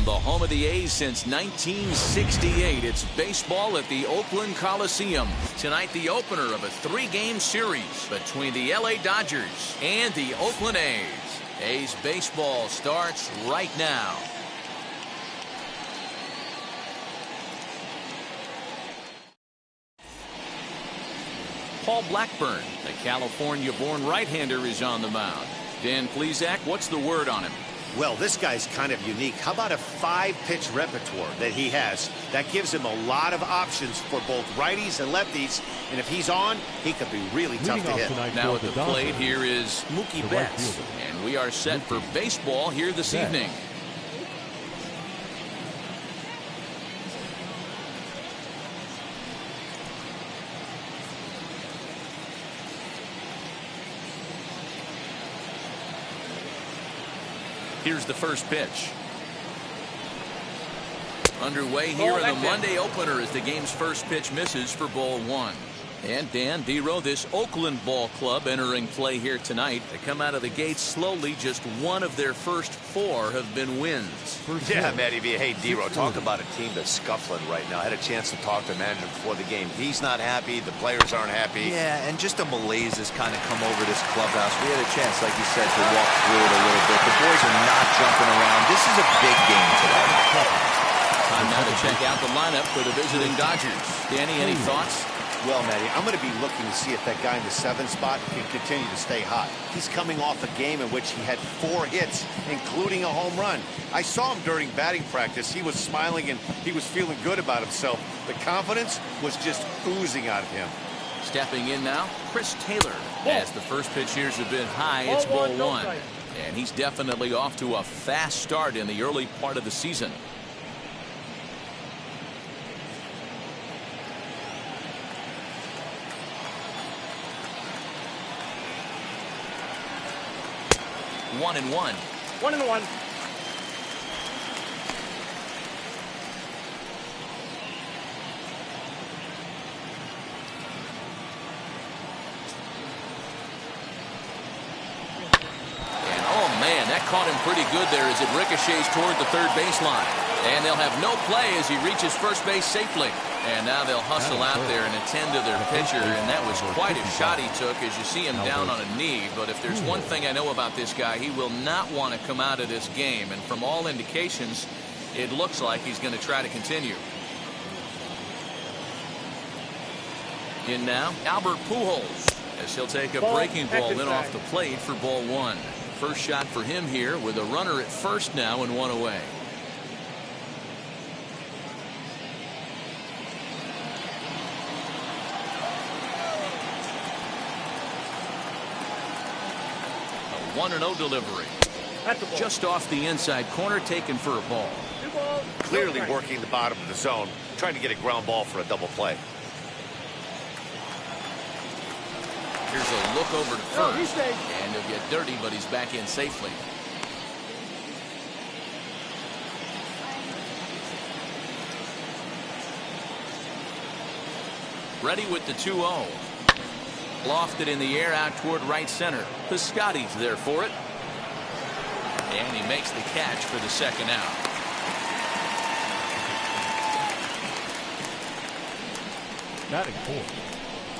the home of the A's since 1968. It's baseball at the Oakland Coliseum. Tonight, the opener of a 3-game series between the LA Dodgers and the Oakland A's. A's baseball starts right now. Paul Blackburn, the California-born right-hander, is on the mound. Dan Plesac, what's the word on him? Well, this guy's kind of unique. How about a 5-pitch repertoire that he has? That gives him a lot of options for both righties and lefties. And if he's on, he could be really tough to hit. Now at the plate here is Mookie Betts. And we are set for baseball here this evening. Here's the first pitch. Underway here in the Monday opener as the game's first pitch misses for ball 1. And Dan Dero, this Oakland ball club entering play here tonight. They come out of the gates slowly. Just one of their first 4 have been wins. Yeah, Matty V. Hey, Dero, talk about a team that's scuffling right now. I had a chance to talk to the manager before the game. He's not happy. The players aren't happy. Yeah, and just a malaise has kind of come over this clubhouse. We had a chance, like you said, to walk through it a little bit. The boys are not jumping around. This is a big game today. Time now to check out the lineup for the visiting Dodgers. Danny, any thoughts? Well, Matty, I'm going to be looking to see if that guy in the 7th spot can continue to stay hot. He's coming off a game in which he had 4 hits, including a home run. I saw him during batting practice. He was smiling and he was feeling good about himself. The confidence was just oozing out of him. Stepping in now, Chris Taylor. As the first pitch here has been high, it's ball 1. And he's definitely off to a fast start in the early part of the season. One and one. Oh, man, that caught him pretty good there as it ricochets toward the third baseline. And they'll have no play as he reaches first base safely. And now they'll hustle out there and attend to their pitcher. And that was quite a shot he took as you see him down on a knee. But if there's one thing I know about this guy, he will not want to come out of this game. And from all indications, it looks like he's going to try to continue. In now, Albert Pujols, as he'll take a breaking ball in off the plate for ball 1. First shot for him here with a runner at first now and 1 away. A 1-0 delivery. Just off the inside corner, taken for a ball. Clearly working the bottom of the zone, trying to get a ground ball for a double play. Here's a look over to first, and he'll get dirty, but he's back in safely. Ready with the 2-0. Lofted in the air out toward right center. Piscotty's there for it. And he makes the catch for the second out. Batting fourth,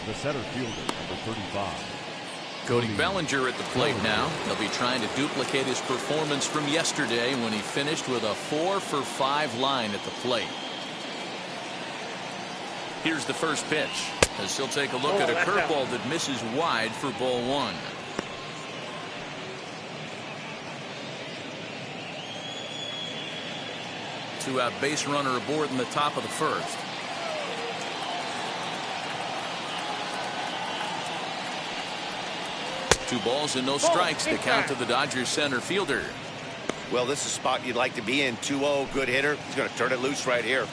the center fielder, number 35. Cody Bellinger at the plate now. He'll be trying to duplicate his performance from yesterday when he finished with a 4-for-5 line at the plate. Here's the first pitch as he'll take a look at a curveball that misses wide for ball 1. Two-out base runner aboard in the top of the first. Two balls and no strikes. The count to the Dodgers center fielder. Well, this is a spot you'd like to be in. 2-0, good hitter. He's going to turn it loose right here.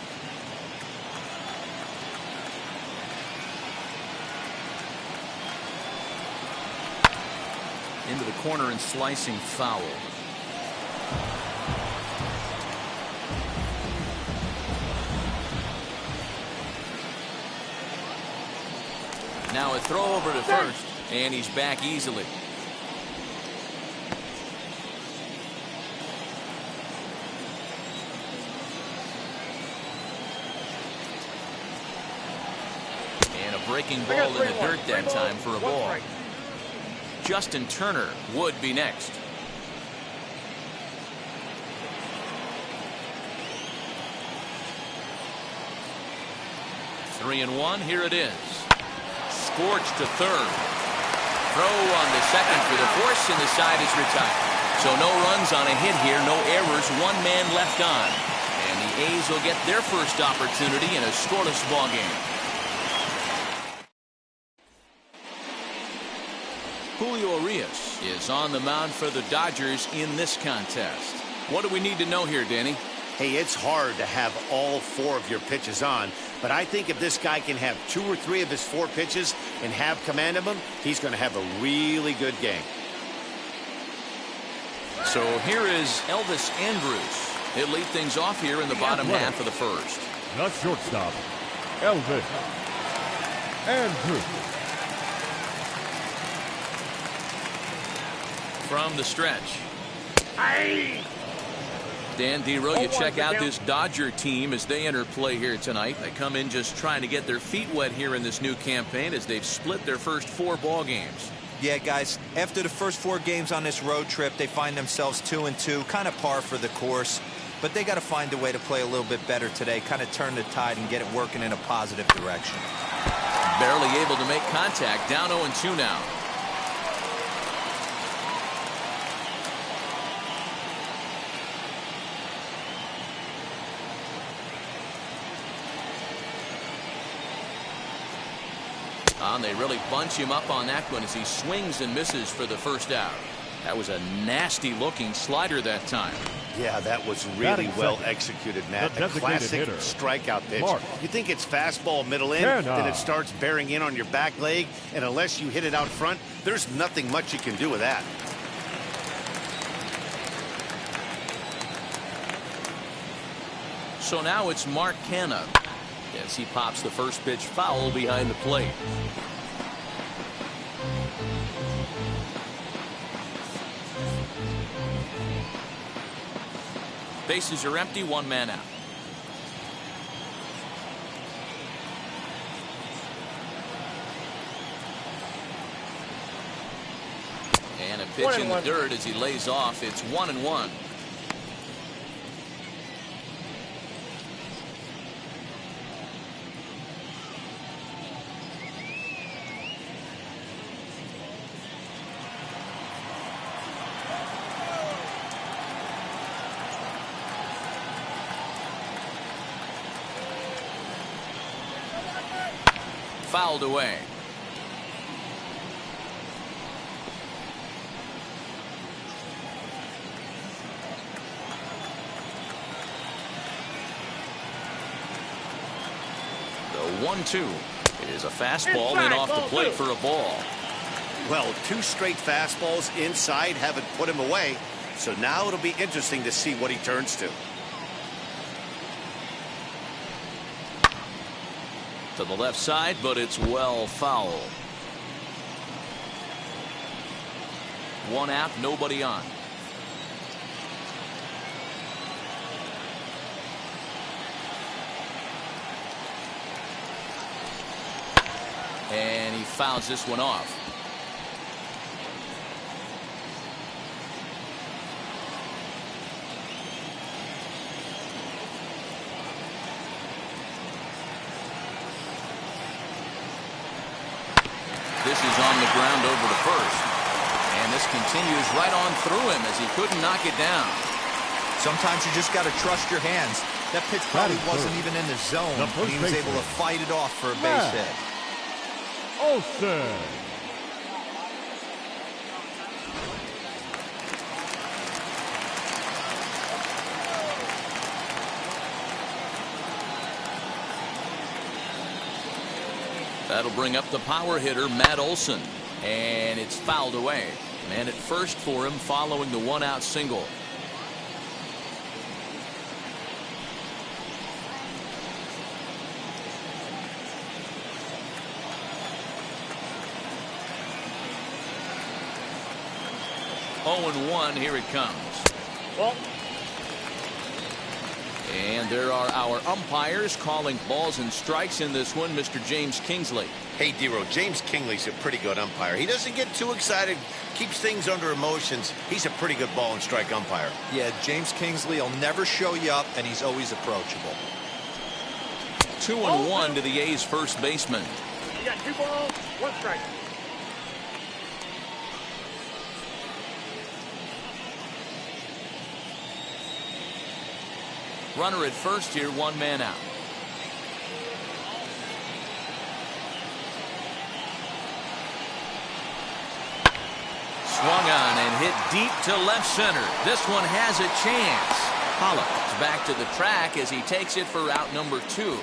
Into the corner and slicing foul. Now a throw over to first, and he's back easily. breaking ball in the dirt that time for a ball. Justin Turner would be next. 3-1. Here it is. Scorched to third. Throw on the second for the force, and the side is retired. So no runs on a hit here, no errors, one man left on. And the A's will get their first opportunity in a scoreless ball game. Julio Urias is on the mound for the Dodgers in this contest. What do we need to know here, Danny? Hey, it's hard to have all 4 of your pitches on, but I think if this guy can have 2 or 3 of his 4 pitches and have command of them, he's going to have a really good game. So here is Elvis Andrus. He'll lead things off here in the bottom half of the first. The shortstop, Elvis Andrus. From the stretch. Dan Dero, you check out this Dodger team as they enter play here tonight. They come in just trying to get their feet wet here in this new campaign as they've split their first 4 ball games. Yeah, guys, after the first 4 games on this road trip, they find themselves 2-2, kind of par for the course. But they got to find a way to play a little bit better today, kind of turn the tide and get it working in a positive direction. Barely able to make contact, down 0-2 now. And they really bunch him up on that one as he swings and misses for the first out. That was a nasty looking slider that time. Yeah, that was really well executed, Matt. A classic hitter. strikeout pitch. Mark. You think it's fastball middle in, then it starts bearing in on your back leg, and unless you hit it out front, there's nothing much you can do with that. So now it's Mark Canha as he pops the first pitch foul behind the plate. Bases are empty, 1 man out. And a pitch in the dirt as he lays off. It's 1-1. Fouled away. The 1-2 is a fastball in off the plate for a ball. Well, 2 straight fastballs inside haven't put him away, so now it'll be interesting to see what he turns to. To the left side, but it's well foul. 1 out, nobody on. And he fouls this one off. This is on the ground over to first. And this continues right on through him as he couldn't knock it down. Sometimes you just got to trust your hands. That pitch probably wasn't even in the zone. He was able to fight it off for a base hit. Olsen. That'll bring up the power hitter, Matt Olson. And it's fouled away. Man at first for him following the 1-out single. Oh, 0-1, here it comes. And there are our umpires calling balls and strikes in this one, Mr. James Kingsley. Hey, Dero, James Kingley's a pretty good umpire. He doesn't get too excited, keeps things under emotions. He's a pretty good ball and strike umpire. Yeah, James Kingsley will never show you up, and he's always approachable. 2-1 to the A's first baseman. You got 2 balls, 1 strike. Runner at first here, 1 man out. Swung on and hit deep to left center. This one has a chance. Pollock is back to the track as he takes it for out number 2.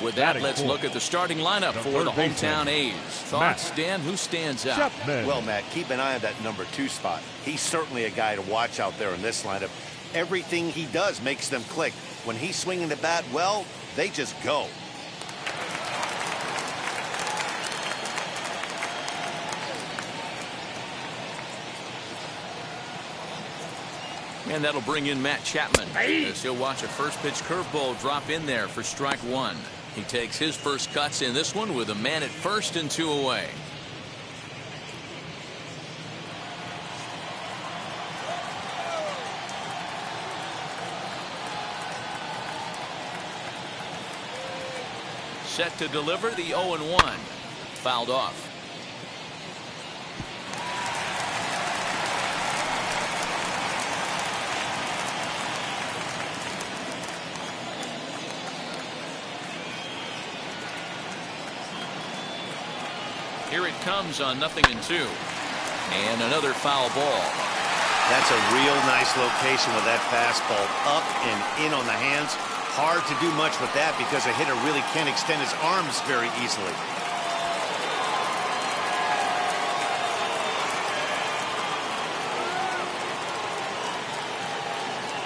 With that, let's look at the starting lineup for the hometown A's. Thoughts, Dan? Who stands out? Well, Matt, keep an eye on that number 2 spot. He's certainly a guy to watch out there in this lineup. Everything he does makes them click. When he's swinging the bat well, they just go. And that'll bring in Matt Chapman as he'll watch a first pitch curveball drop in there for strike 1. He takes his first cuts in this one with a man at first and 2 away. Set to deliver the 0-1. Fouled off. Here it comes on 0-2. And another foul ball. That's a real nice location with that fastball. Up and in on the hands. Hard to do much with that because a hitter really can't extend his arms very easily.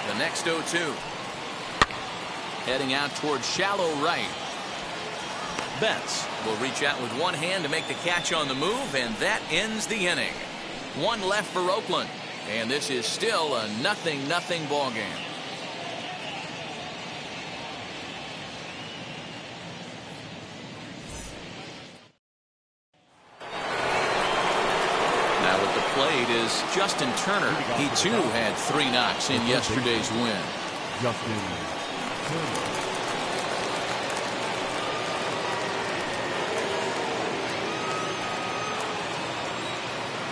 The next 0-2. Heading out towards shallow right. Betts will reach out with one hand to make the catch on the move, and that ends the inning. 1 left for Oakland, and this is still a 0-0 ball game. Now at the plate is Justin Turner. He too had 3 knocks in yesterday's win. Justin Turner.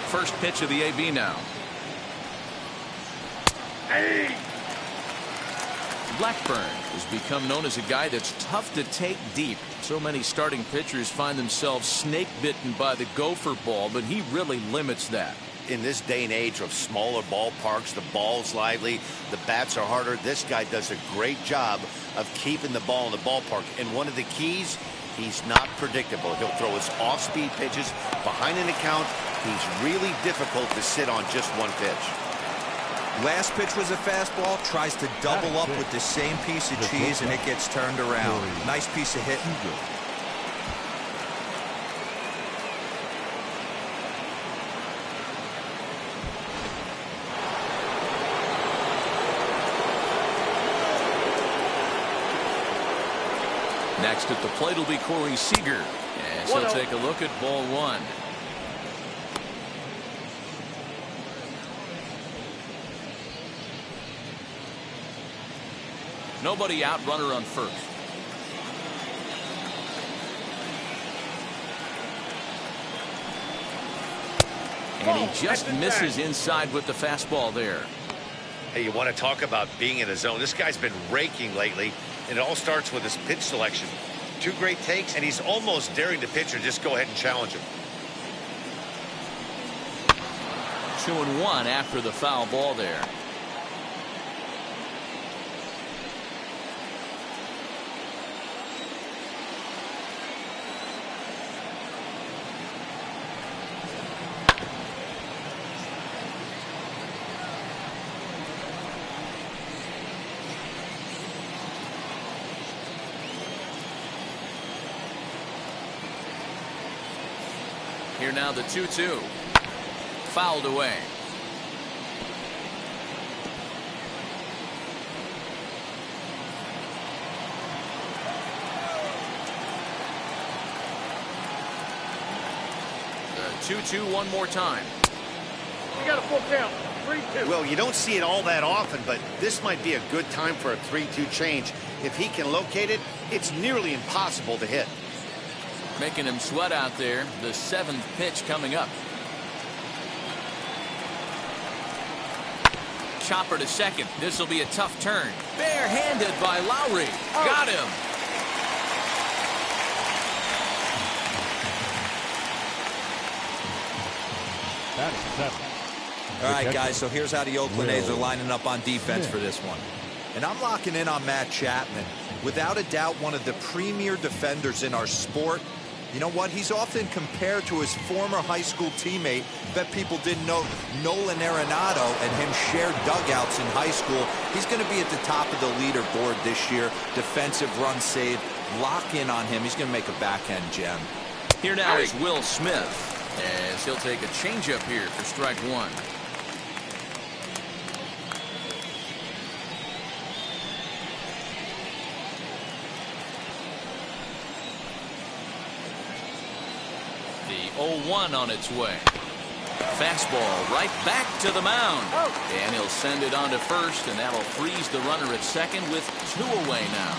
First pitch of the AB now. Hey! Blackburn has become known as a guy that's tough to take deep. So many starting pitchers find themselves snake bitten by the gopher ball, but he really limits that. In this day and age of smaller ballparks, the ball's lively, the bats are harder. This guy does a great job of keeping the ball in the ballpark. And one of the keys, he's not predictable. He'll throw his off-speed pitches behind an account. He's really difficult to sit on just one pitch. Last pitch was a fastball. Tries to double up with the same piece of cheese, and it gets turned around. Nice piece of hitting. Next at the plate will be Corey Seager, as he'll take a look at ball 1. Nobody out, runner on first. And he just misses inside with the fastball there. Hey, you want to talk about being in the zone? This guy's been raking lately, and it all starts with his pitch selection. 2 great takes, and he's almost daring the pitcher just go ahead and challenge him. 2-1 after the foul ball there. Here now the 2-2. Fouled away. 2-2 one more time. You got a full count. 3-2. Well, you don't see it all that often, but this might be a good time for a 3-2 change. If he can locate it, it's nearly impossible to hit. Making him sweat out there. The 7th pitch coming up. Chopper to second. This will be a tough turn. Barehanded by Lowry. Got him. That is 7. All right, guys, so here's how the Oakland A's are lining up on defense for this one. And I'm locking in on Matt Chapman. Without a doubt, one of the premier defenders in our sport. You know what? He's often compared to his former high school teammate. Bet people didn't know Nolan Arenado and him shared dugouts in high school. He's going to be at the top of the leaderboard this year. Defensive run saved. Lock in on him. He's going to make a backhand gem. Here now is Will Smith, as he'll take a changeup here for strike one. The 0-1 on its way. Fastball right back to the mound. And he'll send it on to first, and that'll freeze the runner at second with 2 away now.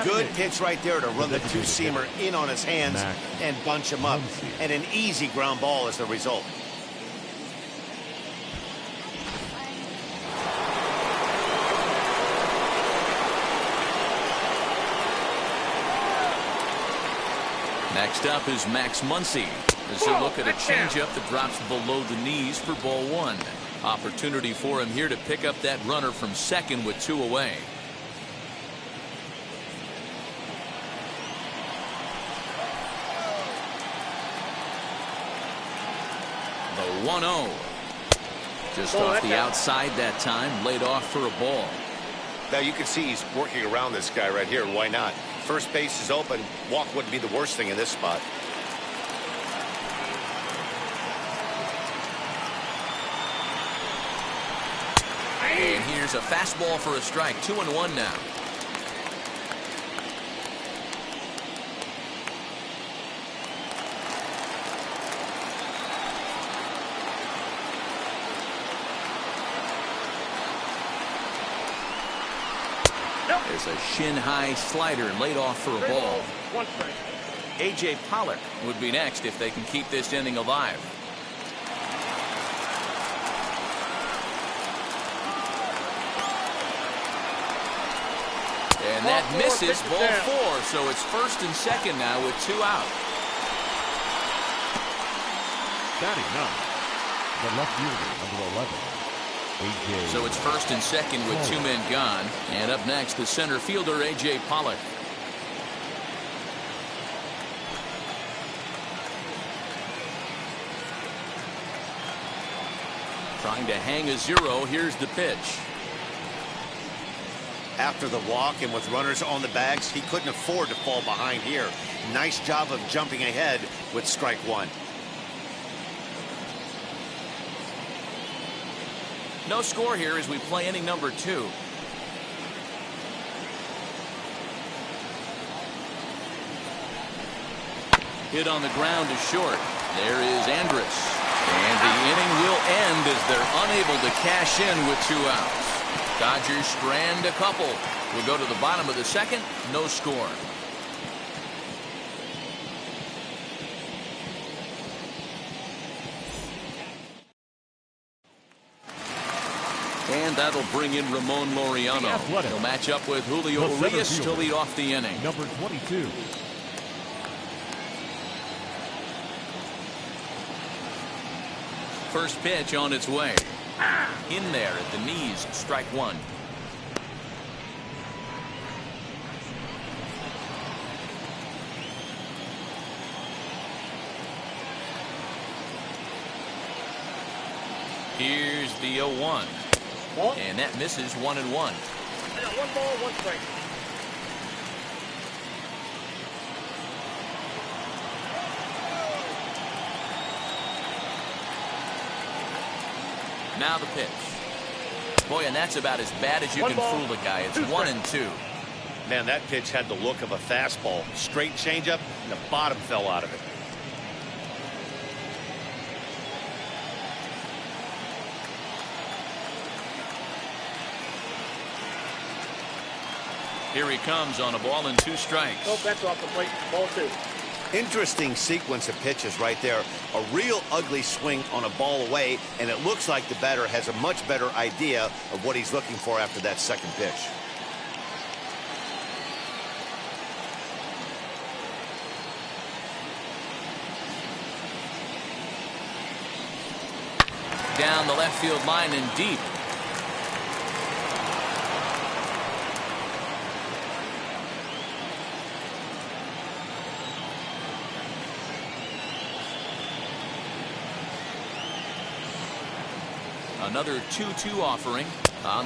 Good pitch right there to run the two-seamer in on his hands and bunch him up. And an easy ground ball as the result. Next up is Max Muncy as he'll look at a changeup that drops below the knees for ball 1. Opportunity for him here to pick up that runner from second with 2 away. The 1-0. Just off the outside that time, laid off for a ball. Now you can see he's working around this guy right here. Why not? First base is open. Walk wouldn't be the worst thing in this spot. And here's a fastball for a strike. 2-1 now. There's a shin-high slider laid off for a ball. A.J. Pollock would be next if they can keep this inning alive. And that misses ball 4, so it's first and second now with 2 out. Batting 9, the left fielder, number 11. So it's first and second with 2 men gone. And up next, the center fielder, A.J. Pollock. Trying to hang a 0. Here's the pitch. After the walk and with runners on the bags, he couldn't afford to fall behind here. Nice job of jumping ahead with strike 1. No score here as we play inning number 2. Hit on the ground is short. There is Andrus. And the inning will end as they're unable to cash in with 2 outs. Dodgers strand a couple. We'll go to the bottom of the second. No score. And that'll bring in Ramon Laureano. He'll match up with Julio Urias to lead off the inning. Number 22. First pitch on its way. In there at the knees, strike 1. Here's the 0-1. And that misses 1-1. I got 1 ball, 1 strike. Now the pitch. Boy, and that's about as bad as you can fool a guy. It's 1-2. Man, that pitch had the look of a fastball. Straight changeup, and the bottom fell out of it. Here he comes on a ball and 2 strikes. Nope, that's off the plate. Ball 2. Interesting sequence of pitches right there. A real ugly swing on a ball away, and it looks like the batter has a much better idea of what he's looking for after that second pitch. Down the left field line and deep. Another 2-2 offering.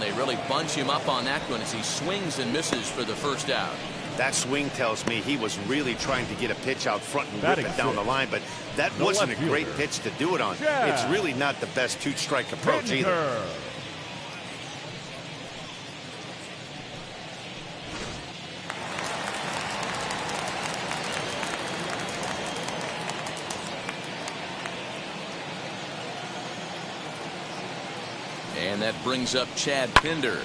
They really bunch him up on that one as he swings and misses for the first out. That swing tells me he was really trying to get a pitch out front and whip it down the line, but that wasn't a great pitch to do it on. It's really not the best 2-strike approach either. And that brings up Chad Pinder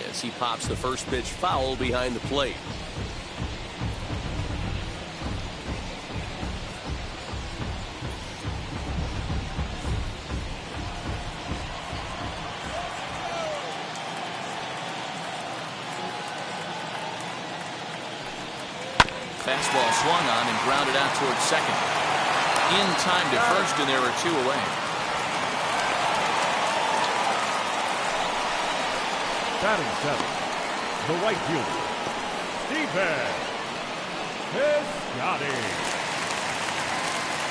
as he pops the first pitch foul behind the plate. Fastball swung on and grounded out towards second. In time to first, and there are 2 away. Batting 7, the right fielder, Stephen Piscotty.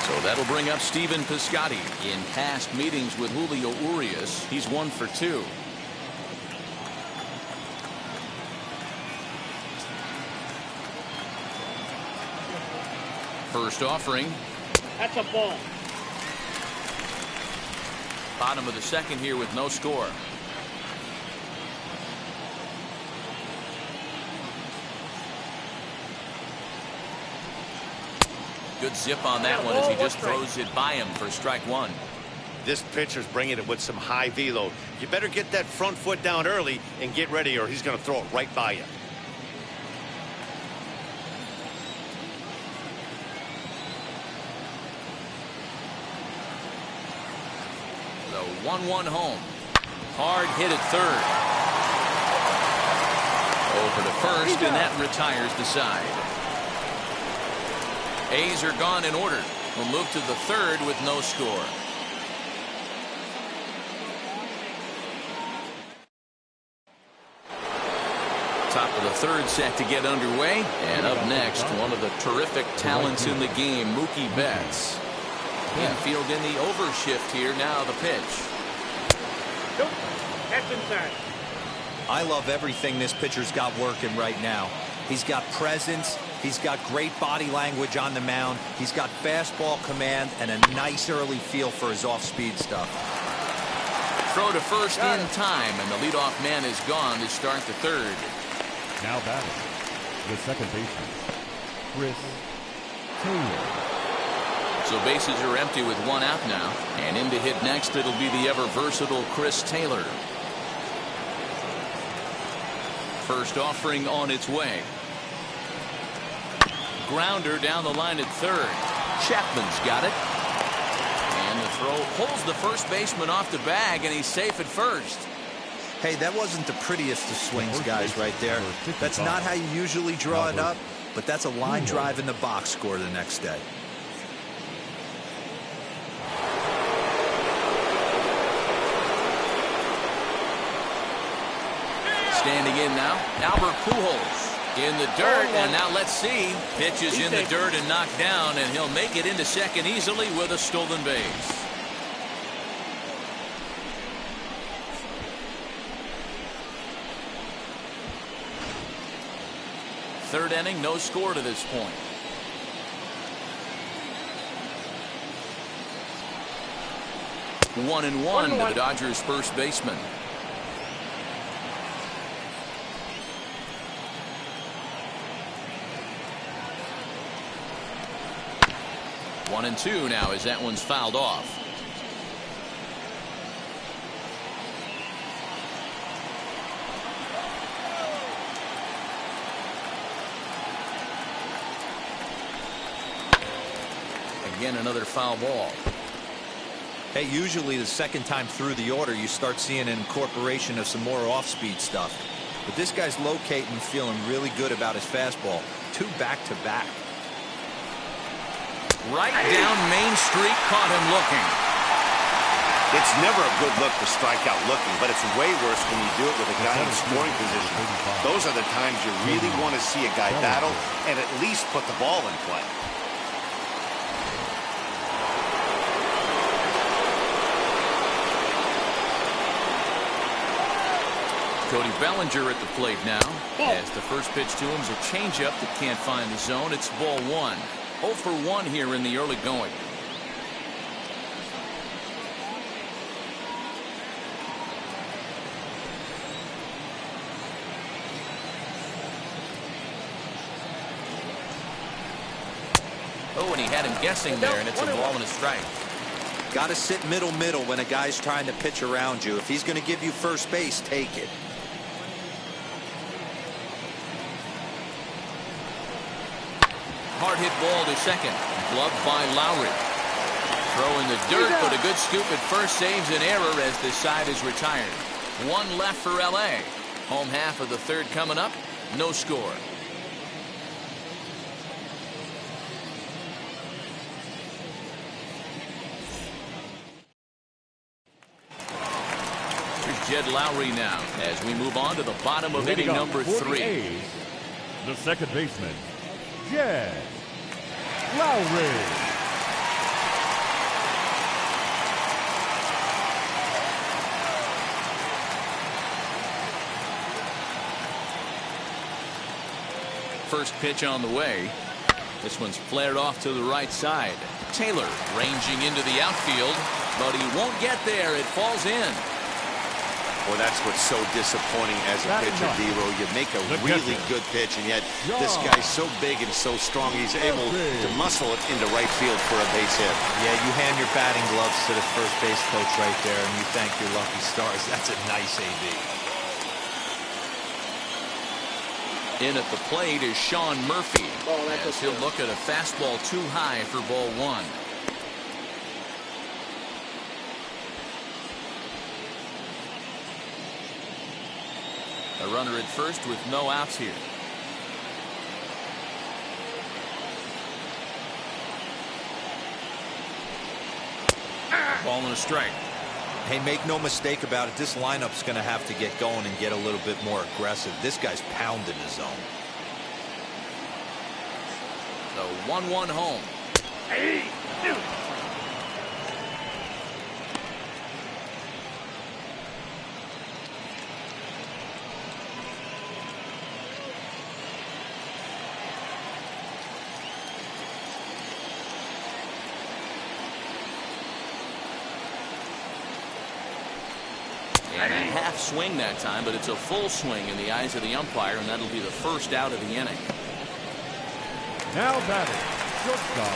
So that'll bring up Stephen Piscotty. In past meetings with Julio Urias, he's 1 for 2. First offering. That's a ball. Bottom of the second here with no score. Good zip on that one as he just throws it by him for strike 1. This pitcher's bringing it with some high velo. You better get that front foot down early and get ready, or he's going to throw it right by you. The 1-1 home. Hard hit at third. Over to first, and that retires the side. A's are gone in order. We'll move to the third with no score. Top of the third set to get underway. And up next, one of the terrific talents in the game, Mookie Betts. Infield in the overshift here. Now the pitch. Nope. That's inside. I love everything this pitcher's got working right now. He's got presence. He's got great body language on the mound. He's got fastball command and a nice early feel for his off-speed stuff. Throw to first in time, and the leadoff man is gone to start the third. Now batting, the second baseman, Chris Taylor. So bases are empty with 1 out now. And in to hit next, it'll be the ever-versatile Chris Taylor. First offering on its way. Grounder down the line at third. Chapman's got it. And the throw pulls the first baseman off the bag, and he's safe at first. Hey, that wasn't the prettiest of swings, guys, right there. That's not how you usually draw it up, but that's a line drive in the box score the next day. Standing in now, Albert Pujols in the dirt, and now let's see. Pitch is in the dirt and knocked down, and he'll make it into second easily with a stolen base. Third inning, no score to this point. One and one to the Dodgers' first baseman. One and two now as that one's fouled off. Again, another foul ball. Hey, usually the second time through the order, you start seeing an incorporation of some more off-speed stuff. But this guy's locating and feeling really good about his fastball. 2 back-to-back. Right down Main Street, caught him looking. It's never a good look to strike out looking, but it's way worse when you do it with a guy in scoring position. Those are the times you really want to see a guy battle and at least put the ball in play. Cody Bellinger at the plate now. As the first pitch to him is a changeup that can't find the zone. It's ball 1. 0 for 1 here in the early going. Oh, and he had him guessing there, and it's a ball and a strike. Got to sit middle when a guy's trying to pitch around you. If he's going to give you first base, take it. Hard hit ball to second. Gloved by Lowry. Throw in the dirt, but a good scoop at first saves an error as this side is retired. 1 left for L.A. Home half of the third coming up. No score. Here's Jed Lowry now as we move on to the bottom of inning number 3. The second baseman, Jed Lowry. First pitch on the way. This one's flared off to the right side. Taylor ranging into the outfield, but he won't get there. It falls in. Well, that's what's so disappointing as a pitcher, D-Row. You make a really good pitch, and yet this guy's so big and so strong, he's able to muscle it into right field for a base hit. Yeah, you hand your batting gloves to the first base coach right there, and you thank your lucky stars. That's a nice AB. In at the plate is Sean Murphy. As he'll look at a fastball too high for ball 1. A runner at first with no outs here. Ball and a strike. Hey, make no mistake about it. This lineup's going to have to get going and get a little bit more aggressive. This guy's pounding the zone. The 1-1 home. And a half swing that time, but it's a full swing in the eyes of the umpire, and that'll be the first out of the inning. Now batting, shortstop.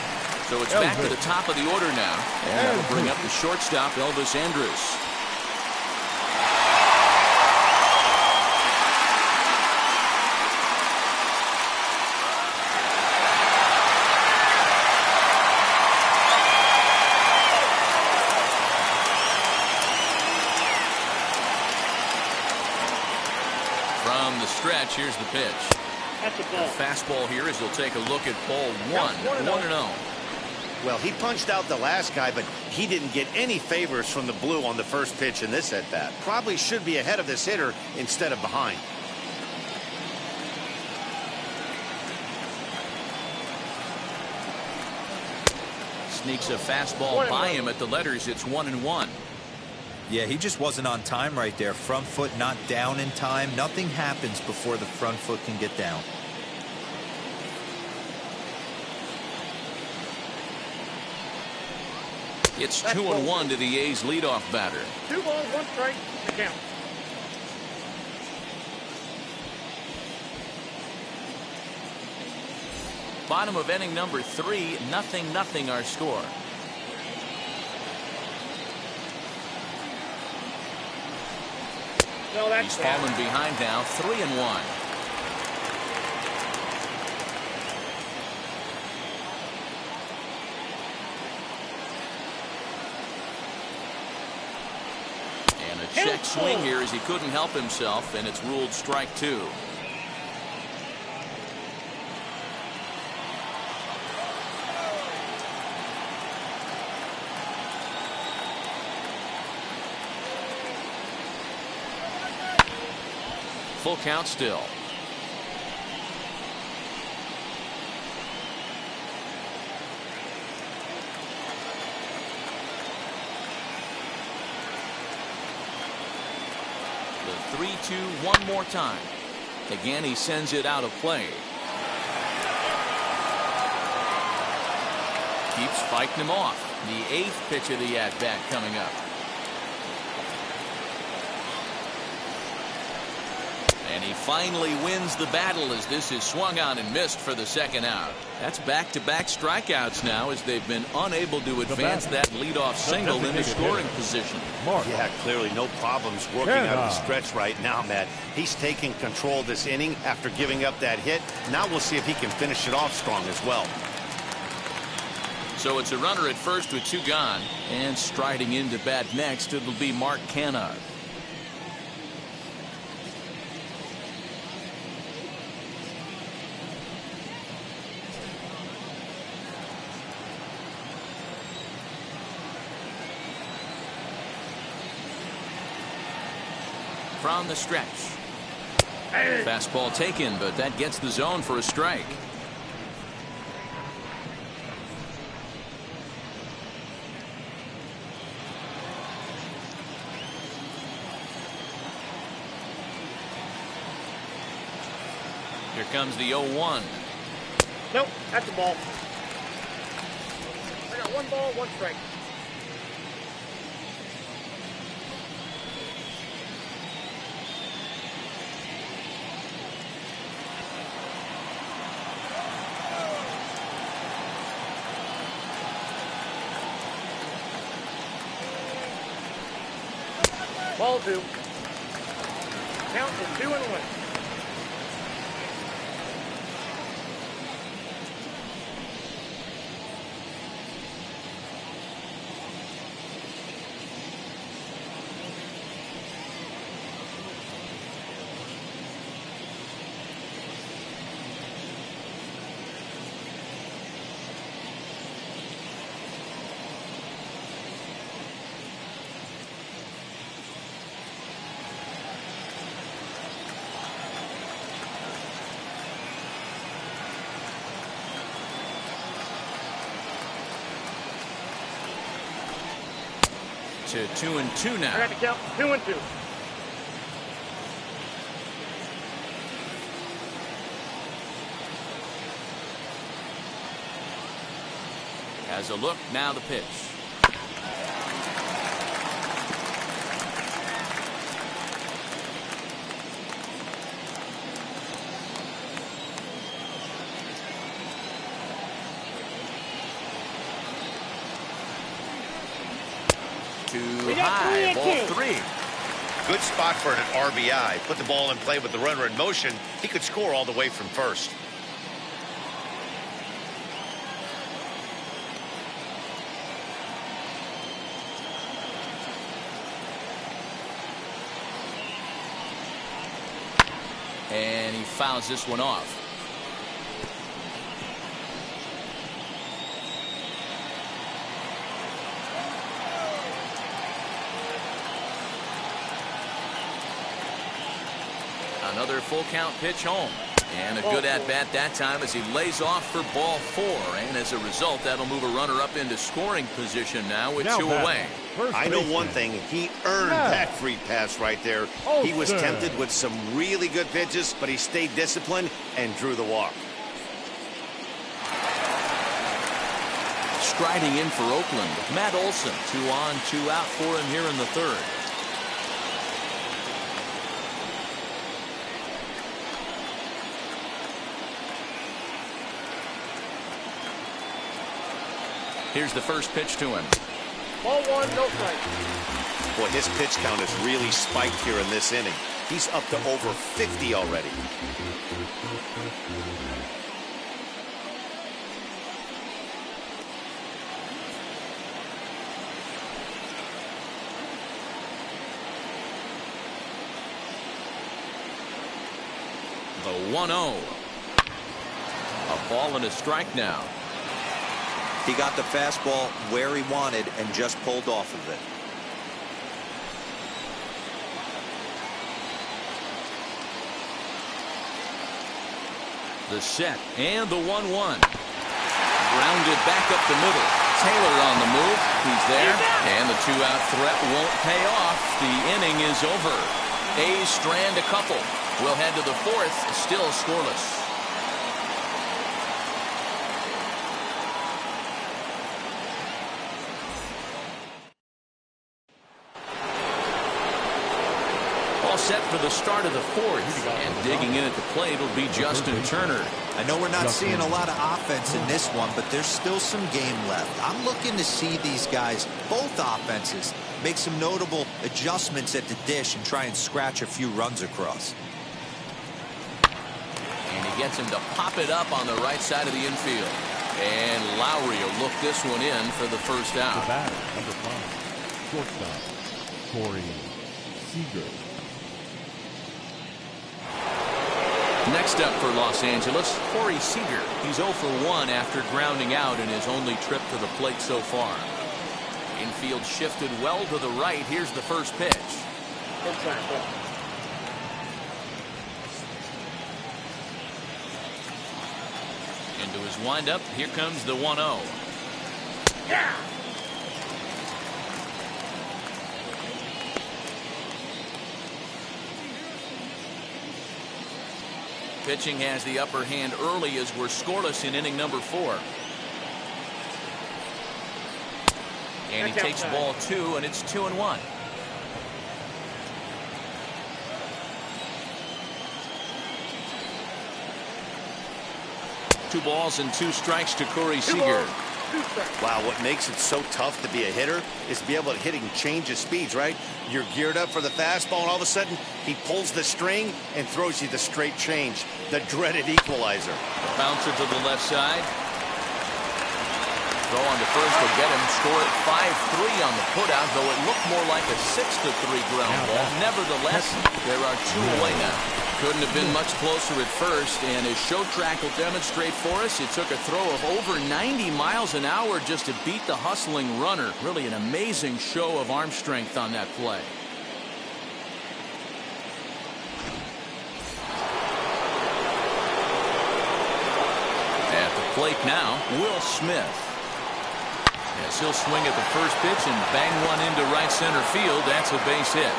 So it's back to the top of the order now, and that'll bring up the shortstop, Elvis Andrus. From the stretch, here's the pitch. That's a ball. The fastball here as he'll take a look at ball 1. 1-0. Well, he punched out the last guy, but he didn't get any favors from the blue on the first pitch in this at-bat. Probably should be ahead of this hitter instead of behind. Sneaks a fastball by him at the letters. It's 1-1. Yeah, he just wasn't on time right there. Front foot not down in time. Nothing happens before the front foot can get down. It's 2-1 to the A's leadoff batter. 2 balls, 1 strike, the count. Bottom of inning number 3, 0-0 our score. No, that's He's fallen behind now, 3-1. check swing here as he couldn't help himself, and it's ruled strike 2. Full count still. The 3-2 one more time. Again, he sends it out of play. Keeps fighting him off. The 8th pitch of the at-bat coming up. And he finally wins the battle as this is swung on and missed for the 2nd out. That's back-to-back strikeouts now as they've been unable to advance that leadoff single into scoring position. Yeah, clearly no problems working out of the stretch right now, Matt. He's taking control of this inning after giving up that hit. Now we'll see if he can finish it off strong as well. So it's a runner at first with 2 gone, and striding into bat next, it'll be Mark Canha. From the stretch. Fastball taken, but that gets the zone for a strike. Here comes the 0-1. Nope, that's a ball. I got 1 ball, 1 strike. Ball 2. Count is 2-1. To 2-2 now. I got to count 2-2. Has a look, now the pitch. Too high, ball 3. Good spot for an RBI. Put the ball in play with the runner in motion. He could score all the way from first. And he fouls this one off. Another full count pitch home. And a good at-bat that time as he lays off for ball 4. And as a result, that'll move a runner up into scoring position now with 2 away. I know one thing. He earned that free pass right there. He was tempted with some really good pitches, but he stayed disciplined and drew the walk. Striding in for Oakland, Matt Olson. 2 on, 2 out for him here in the 3rd. Here's the first pitch to him. Ball 1, no strike. Boy, his pitch count has really spiked here in this inning. He's up to over 50 already. The 1-0. A ball and a strike now. He got the fastball where he wanted and just pulled off of it. The set and the 1-1. Grounded back up the middle. Taylor on the move. He's there. And the 2-out threat won't pay off. The inning is over. A's strand a couple. We'll head to the fourth. Still scoreless. All set for the start of the fourth. And digging in at the plate will be Justin Turner. I know we're not seeing a lot of offense in this one, but there's still some game left. I'm looking to see these guys, both offenses, make some notable adjustments at the dish and try and scratch a few runs across. And he gets him to pop it up on the right side of the infield. And Lowry will look this one in for the first out. The batter, number 5, shortstop, Corey Seager. Next up for Los Angeles, Corey Seager. He's 0 for 1 after grounding out in his only trip to the plate so far. Infield shifted well to the right. Here's the first pitch. Into his windup. Here comes the 1-0. Yeah. Pitching has the upper hand early as we're scoreless in inning number 4. And he takes ball 2, and it's 2-1. Two balls and 2 strikes to Corey Seager. Wow, what makes it so tough to be a hitter is to be able to hit and change of speeds, right? You're geared up for the fastball, and all of a sudden, he pulls the string and throws you the straight change, the dreaded equalizer. A bouncer to the left side. Throw on to first will get him. Score at 5-3 on the putout, though it looked more like a 6-3 ground ball. Nevertheless, there are 2 away now. Couldn't have been much closer at first, and as show track will demonstrate for us, it took a throw of over 90 miles an hour just to beat the hustling runner. Really an amazing show of arm strength on that play. At the plate now, Will Smith. Yes, he'll swing at the first pitch and bang one into right center field. That's a base hit.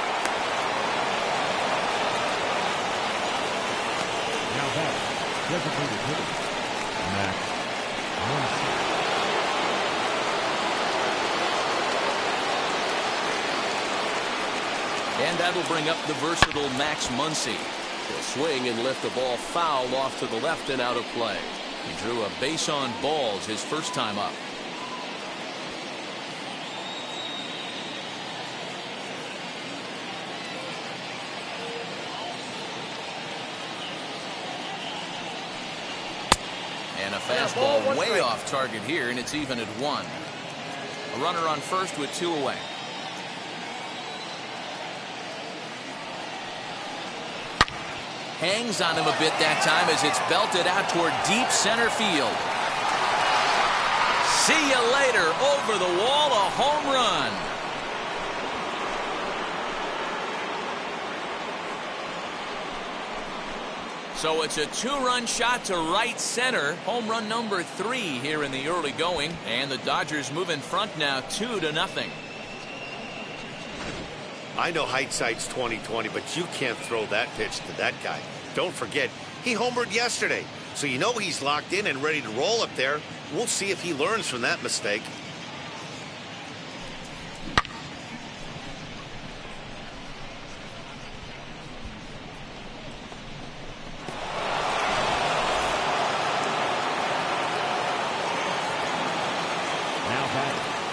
Designated hitter, Max Muncy. And that'll bring up the versatile Max Muncy. He'll swing and lift the ball foul off to the left and out of play. He drew a base on balls his first time up. And a fastball way off target here, and it's even at 1. A runner on first with 2 away. Hangs on him a bit that time as it's belted out toward deep center field. See you later. Over the wall, a home run. So it's a 2-run shot to right center. Home run number 3 here in the early going. And the Dodgers move in front now 2-0. I know hindsight's 20/20, but you can't throw that pitch to that guy. Don't forget, he homered yesterday. So you know he's locked in and ready to roll up there. We'll see if he learns from that mistake.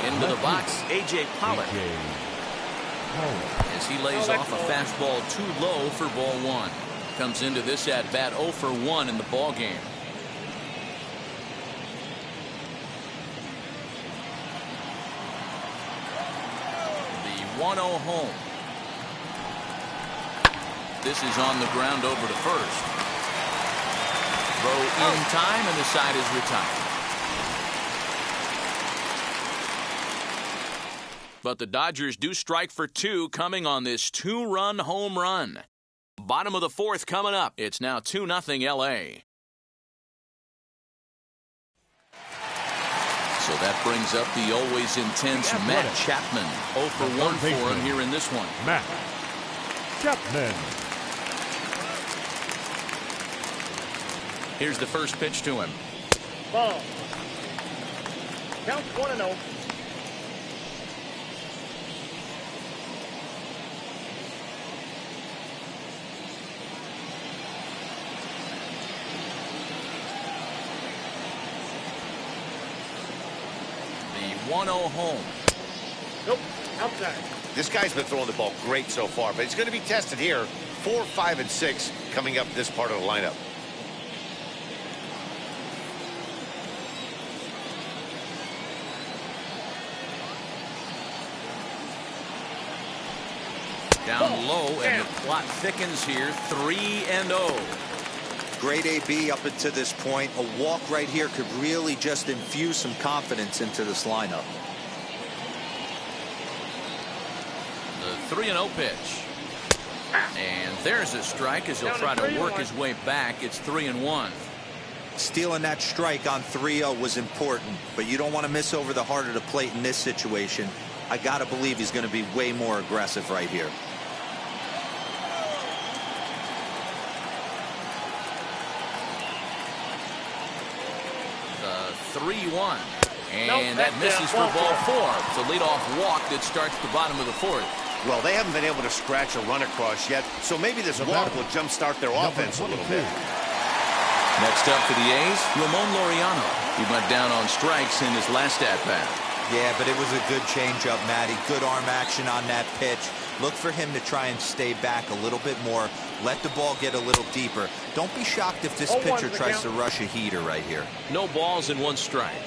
Into the box, A.J. Pollock. As he lays off a fastball too low for ball 1. Comes into this at bat 0 for 1 in the ball game. The 1-0 home. This is on the ground over to first. Throw in time, and the side is retired. But the Dodgers do strike for 2 coming on this 2-run home run. Bottom of the 4th coming up. It's now 2-0 L.A. So that brings up the always intense Matt Chapman. 0 for 1 for him here in this one. Matt Chapman. Here's the first pitch to him. Ball. Count 1-0. The 1-0 home. Nope. Outside. This guy's been throwing the ball great so far, but he's going to be tested here. 4, 5, and 6 coming up this part of the lineup. Down low, and the plot thickens here. 3-0. Great AB up until this point. A walk right here could really just infuse some confidence into this lineup. The 3-0 pitch. And there's a strike as he'll try to work his way back. It's 3-1. Stealing that strike on 3-0 was important, but you don't want to miss over the heart of the plate in this situation. I got to believe he's going to be way more aggressive right here. The 3-1. And that misses for ball 4. It's a leadoff walk that starts the bottom of the 4th. Well, they haven't been able to scratch a run across yet, so maybe this walk will jumpstart their offense a little bit. Next up for the A's, Ramon Laureano. He went down on strikes in his last at-bat. Yeah, but it was a good changeup, Matty. Good arm action on that pitch. Look for him to try and stay back a little bit more. Let the ball get a little deeper. Don't be shocked if this pitcher tries to rush a heater right here. No balls and 1 strike.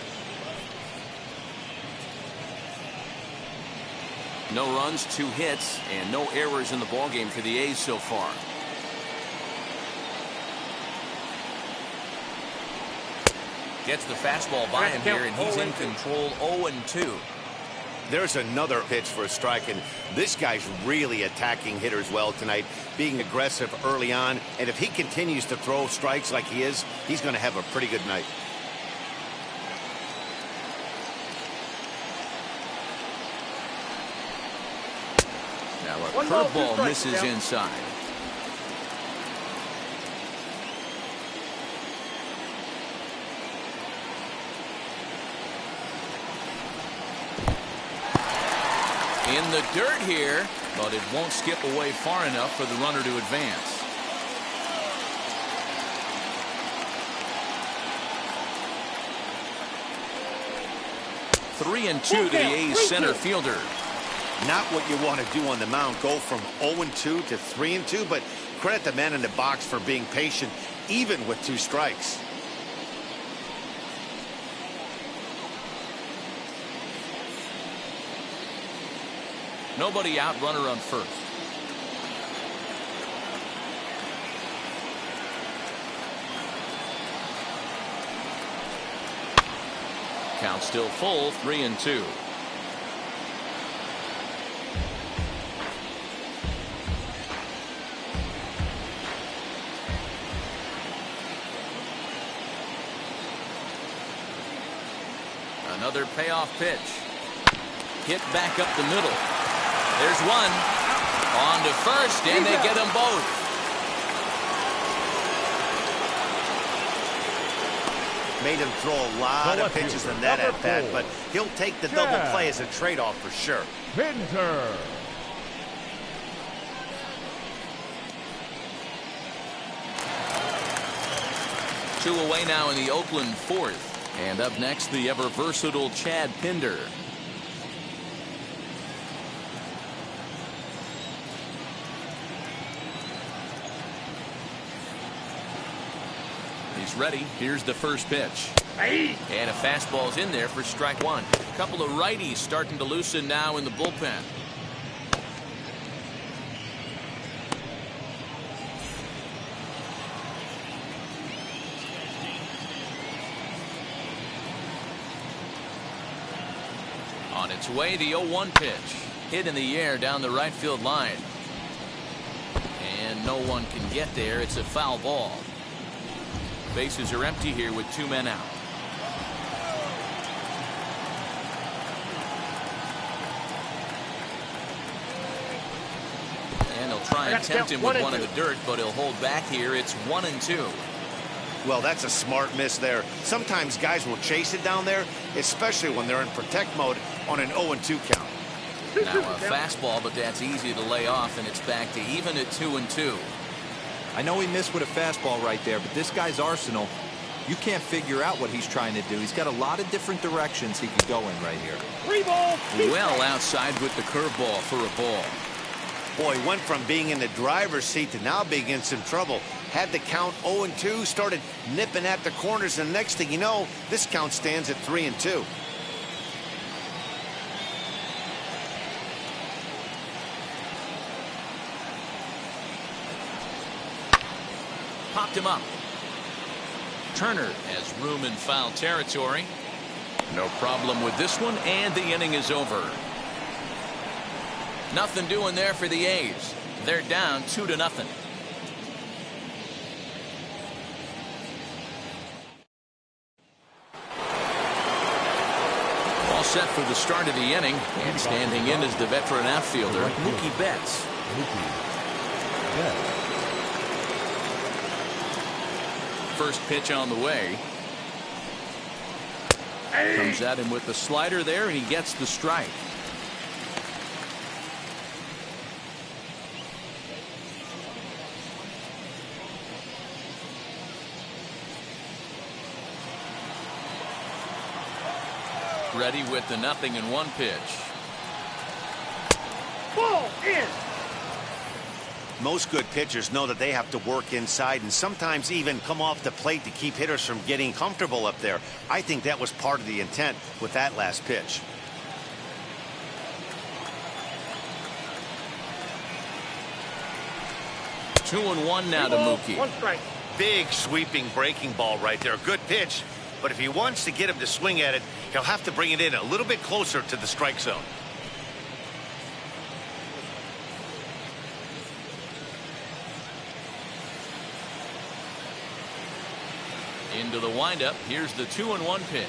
No runs, 2 hits, and no errors in the ballgame for the A's so far. Gets the fastball by him here, and he's in control. 0-2. There's another pitch for a strike, and this guy's really attacking hitters well tonight, being aggressive early on, and if he continues to throw strikes like he is, he's going to have a pretty good night. Now a curveball misses inside. In the dirt here, but it won't skip away far enough for the runner to advance. Three and 2 to the A's center fielder. Not what you want to do on the mound, go from 0-2 to 3-2, but credit the man in the box for being patient, even with 2 strikes. Nobody out, runner on first. Count still full, 3-2. Another payoff pitch. Hit back up the middle. There's one. On to first, and they get them both. Made him throw a lot of pitches in that at bat, but he'll take the double play as a trade-off for sure. Pinter. Two away now in the Oakland 4th. And up next, the ever-versatile Chad Pinder. He's ready. Here's the first pitch. And a fastball's in there for strike 1. A couple of righties starting to loosen now in the bullpen. On its way, the 0-1 pitch. Hit in the air down the right field line. And no one can get there. It's a foul ball. Bases are empty here with 2 men out. And they'll try and tempt him with one in the dirt, but he'll hold back here. It's 1-2. Well, that's a smart miss there. Sometimes guys will chase it down there, especially when they're in protect mode on an 0-2 count. Now a fastball, but that's easy to lay off, and it's back to even at 2-2. I know he missed with a fastball right there, but this guy's arsenal, you can't figure out what he's trying to do. He's got a lot of different directions he could go in right here. 3 balls. Well outside with the curveball for a ball. Boy, went from being in the driver's seat to now being in some trouble. Had the count 0-2, started nipping at the corners, and next thing you know, this count stands at 3-2. Popped him up. Turner has room in foul territory. No problem with this one, and the inning is over. Nothing doing there for the A's. They're down 2-0. All set for the start of the inning, and standing in is the veteran outfielder, Mookie Betts. First pitch on the way. Comes at him with the slider there, and he gets the strike. Ready with the 0-1 pitch. Ball in. Most good pitchers know that they have to work inside and sometimes even come off the plate to keep hitters from getting comfortable up there. I think that was part of the intent with that last pitch. Two and one now to Mookie. 1 strike. Big sweeping breaking ball right there. Good pitch. But if he wants to get him to swing at it, he'll have to bring it in a little bit closer to the strike zone. Into the windup. Here's the 2-1 pitch.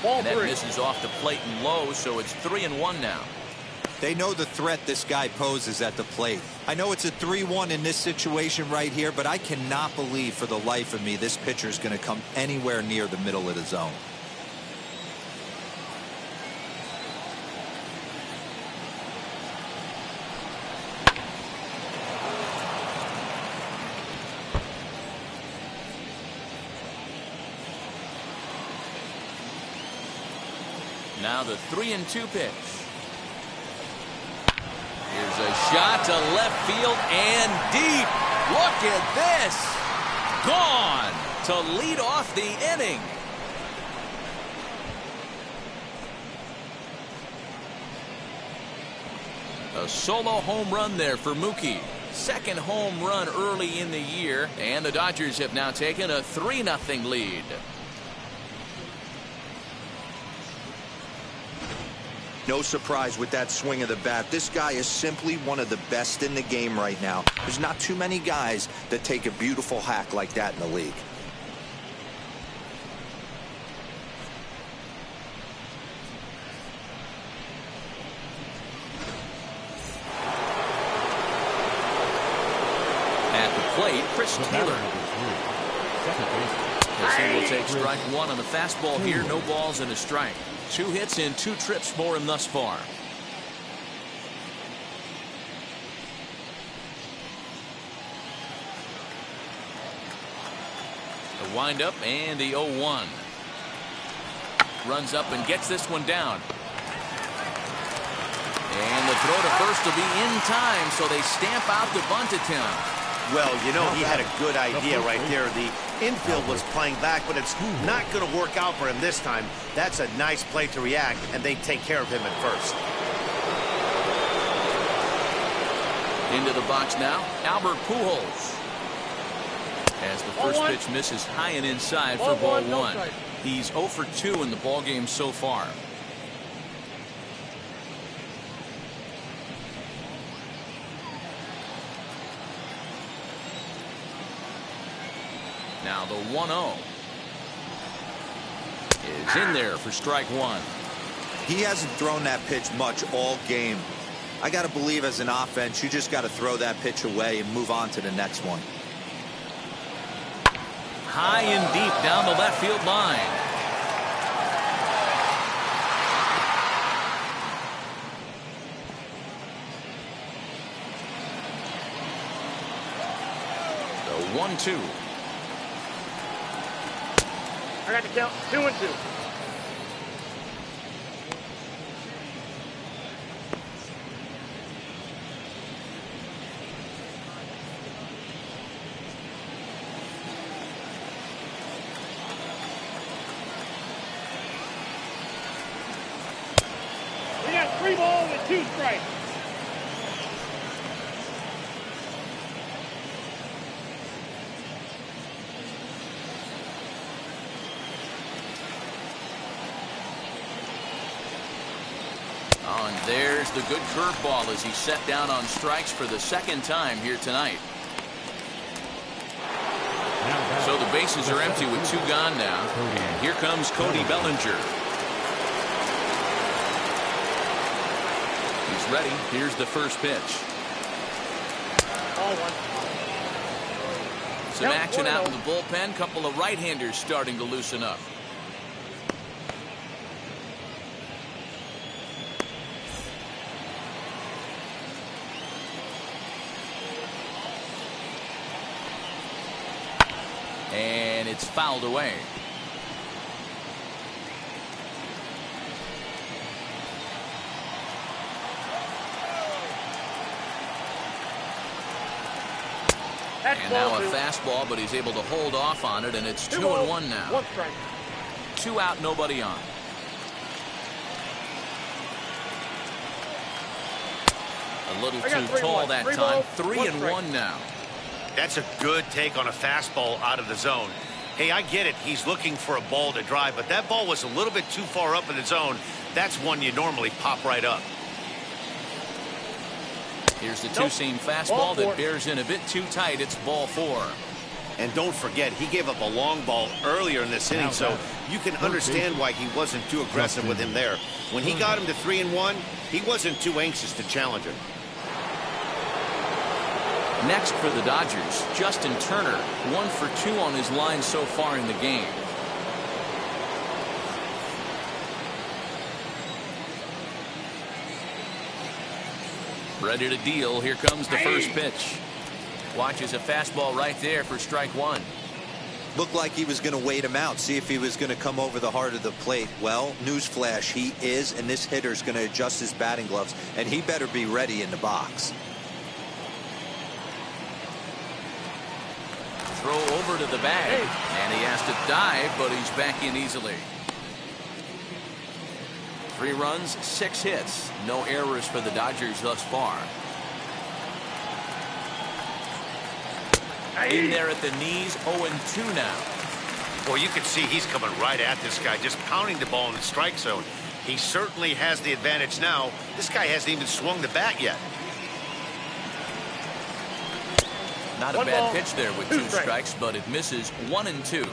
Ball And that 3. misses off the plate and low, so it's 3-1 now. They know the threat this guy poses at the plate. I know it's a 3-1 in this situation right here, but I cannot believe for the life of me this pitcher is going to come anywhere near the middle of the zone. Now the 3-2 pitch. Here's a shot to left field and deep. Look at this. Gone to lead off the inning. A solo home run there for Mookie. Second home run early in the year, and the Dodgers have now taken a 3-0 lead. No surprise with that swing of the bat. This guy is simply one of the best in the game right now. There's not too many guys that take a beautiful hack like that in the league. At the plate, Chris Taylor. As he will take strike one on the fastball here. No balls and a strike. 2 hits in 2 trips for him thus far. The windup and the 0-1. Runs up and gets this one down. And the throw to first will be in time, so they stamp out the bunt attempt. Well, you know, he had a good idea right there. The infield was playing back, but it's not going to work out for him this time. That's a nice play to react, and they take care of him at first. Into the box now, Albert Pujols. As the first pitch misses high and inside for ball 1. He's 0 for 2 in the ballgame so far. Now the 1-0 is in there for strike one. He hasn't thrown that pitch much all game. I got to believe as an offense, you just got to throw that pitch away and move on to the next one. High and deep down the left field line. The 1-2. I got to count 2-2. We got 3 balls and 2 strikes. Oh, and there's the good curveball as he's set down on strikes for the second time here tonight. So the bases are empty with 2 gone now. And here comes Cody Bellinger. He's ready. Here's the first pitch. Ball 1. Some action out in the bullpen. Couple of right-handers starting to loosen up. And it's fouled away. And now a fastball, but he's able to hold off on it, and it's 2-1 now. 1 strike. 2 out, nobody on. A little too tall that time. 3-1 now. That's a good take on a fastball out of the zone. Hey, I get it. He's looking for a ball to drive, but that ball was a little bit too far up in the zone. That's one you normally pop right up. Here's the two-seam fastball that bears in a bit too tight. It's ball 4. And don't forget, he gave up a long ball earlier in this inning, so you can understand why he wasn't too aggressive with him there. When he got him to 3-1, he wasn't too anxious to challenge him. Next for the Dodgers, Justin Turner, 1 for 2 on his line so far in the game. Ready to deal. Here comes the first pitch. Watches a fastball right there for strike 1. Looked like he was going to wait him out, see if he was going to come over the heart of the plate. Well, newsflash, he is, and this hitter's going to adjust his batting gloves, and he better be ready in the box. Throw over to the bag, and he has to dive, but he's back in easily. 3 runs, 6 hits. No errors for the Dodgers thus far. In there at the knees, 0-2 now. Well, you can see he's coming right at this guy, just pounding the ball in the strike zone. He certainly has the advantage now. This guy hasn't even swung the bat yet. Not a bad pitch there with 2 strikes, but it misses. 1-2.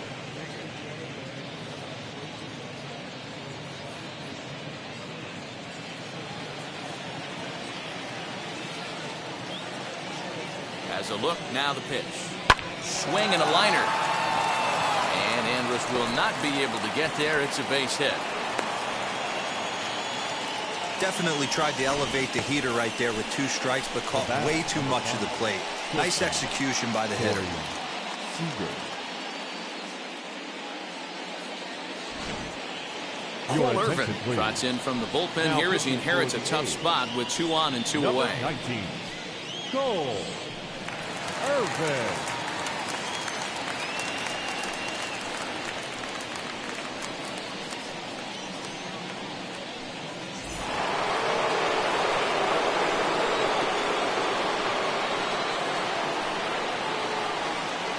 Has a look, now the pitch. Swing and a liner. And Andrus will not be able to get there. It's a base hit. Definitely tried to elevate the heater right there with 2 strikes, but caught way too much of the plate. Nice execution by the hitter. Cole Irvin trots in from the bullpen here as he inherits a tough spot with 2 on and 2 away. 19. Cole Irvin.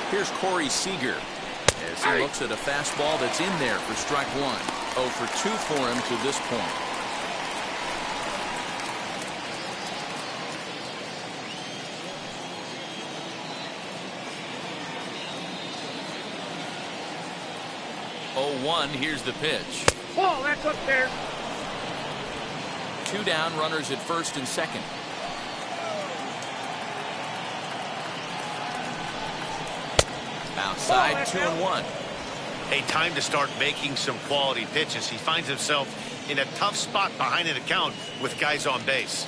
Here's Corey Seager as he looks at a fastball that's in there for strike 1. 0 for 2 for him to this point. 0-1, here's the pitch. Ball, that's up there. 2 down, runners at first and second. Outside, 2-1. Hey, time to start making some quality pitches. He finds himself in a tough spot behind an account with guys on base.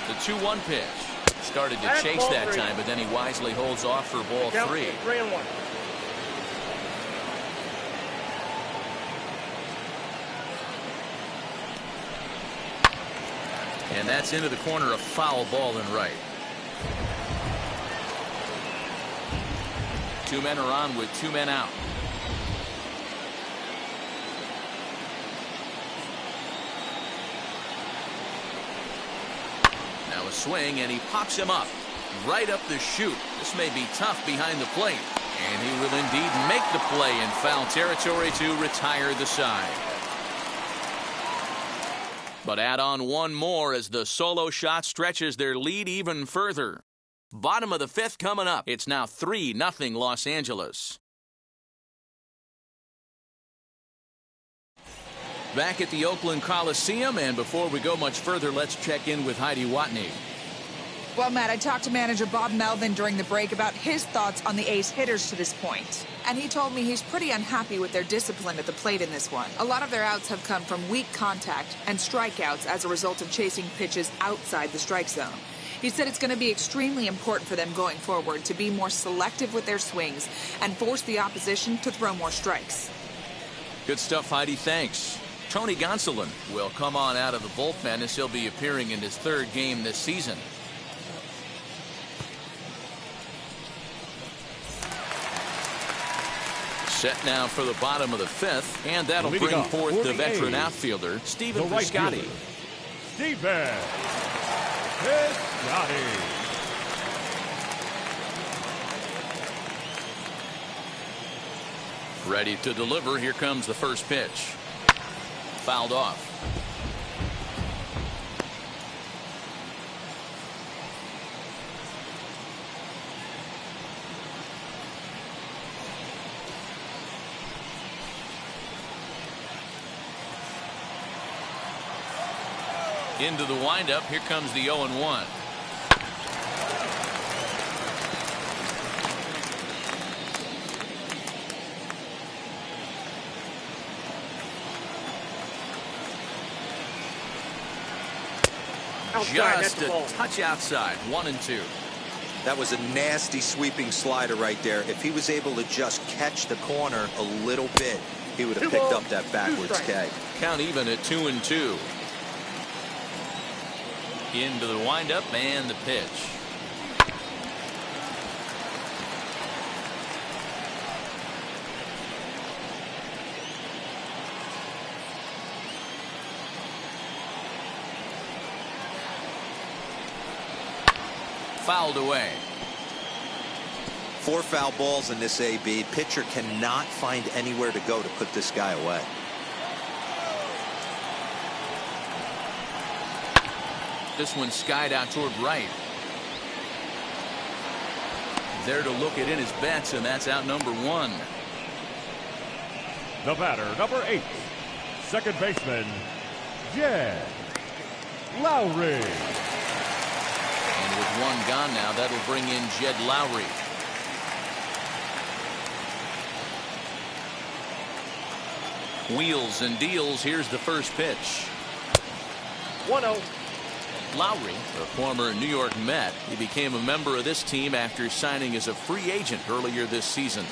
The 2-1 pitch. Started to chase that time, but then he wisely holds off for ball 3. 3-1. And that's into the corner, a foul ball and right. 2 men are on with 2 men out. Now a swing, and he pops him up. Right up the chute. This may be tough behind the plate. And he will indeed make the play in foul territory to retire the side. But add on one more as the solo shot stretches their lead even further. Bottom of the 5th coming up. It's now 3-0 Los Angeles. Back at the Oakland Coliseum, and before we go much further, let's check in with Heidi Watney. Well, Matt, I talked to manager Bob Melvin during the break about his thoughts on the A's hitters to this point. And he told me he's pretty unhappy with their discipline at the plate in this one. A lot of their outs have come from weak contact and strikeouts as a result of chasing pitches outside the strike zone. He said it's going to be extremely important for them going forward to be more selective with their swings and force the opposition to throw more strikes. Good stuff, Heidi. Thanks. Tony Gonsolin will come on out of the bullpen as he'll be appearing in his 3rd game this season. Set now for the bottom of the 5th, and that'll bring forth the veteran outfielder, Stephen Piscotty. Stephen Piscotty. Ready to deliver. Here comes the first pitch. Fouled off. Into the windup. Here comes the 0-1. Just a touch outside. 1-2. That was a nasty sweeping slider right there. If he was able to just catch the corner a little bit, he would have picked up that backwards tag. Count even at 2-2. Into the windup and the pitch. Fouled away. 4 foul balls in this AB. Pitcher cannot find anywhere to go to put this guy away. This one skied out toward right. There to look it in his bets, and that's out number 1. The batter, number 8, second baseman, Jed Lowry. And with 1 gone now, that'll bring in Jed Lowry. Wheels and deals. Here's the first pitch. 1-0. Lowry, a former New York Met, he became a member of this team after signing as a free agent earlier this season.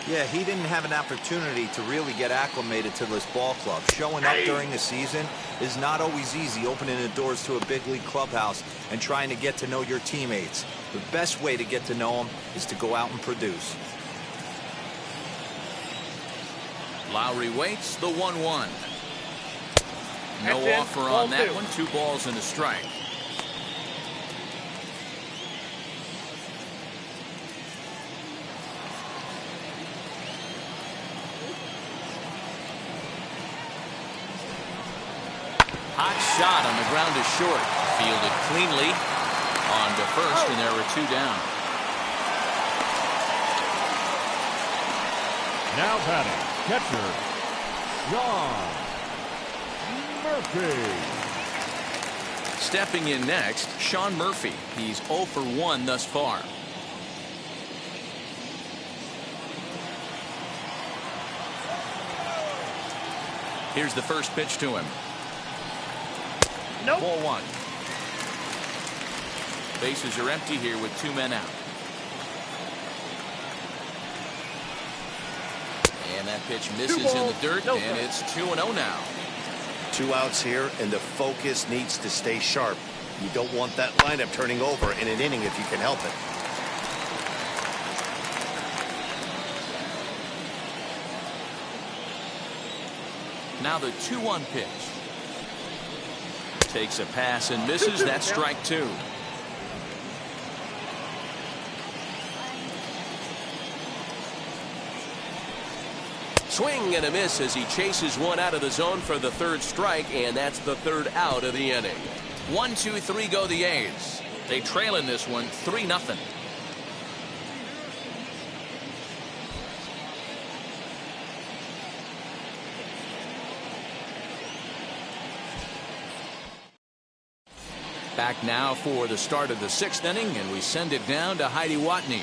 Yeah, he didn't have an opportunity to really get acclimated to this ball club. Showing up during the season is not always easy, opening the doors to a big league clubhouse and trying to get to know your teammates. The best way to get to know them is to go out and produce. Lowry waits. The 1-1. No That's offer in. on Ball that 2. one. 2 balls and a strike. Hot shot on the ground to short. Fielded cleanly. On to first, and there were 2 down. Now batting, catcher, Sean Murphy. Stepping in next, Sean Murphy. He's 0 for 1 thus far. Here's the first pitch to him. Nope. Ball 1. Bases are empty here with 2 men out. And that pitch misses in the dirt, and it's 2-0 now. 2 outs here, and the focus needs to stay sharp. You don't want that lineup turning over in an inning if you can help it. Now the 2-1 pitch. Takes a pass and misses. That's strike 2. Swing and a miss as he chases one out of the zone for the 3rd strike, and that's the 3rd out of the inning. 1, 2, 3 go the A's. They trail in this one 3-0. Back now for the start of the 6th inning, and we send it down to Heidi Watney.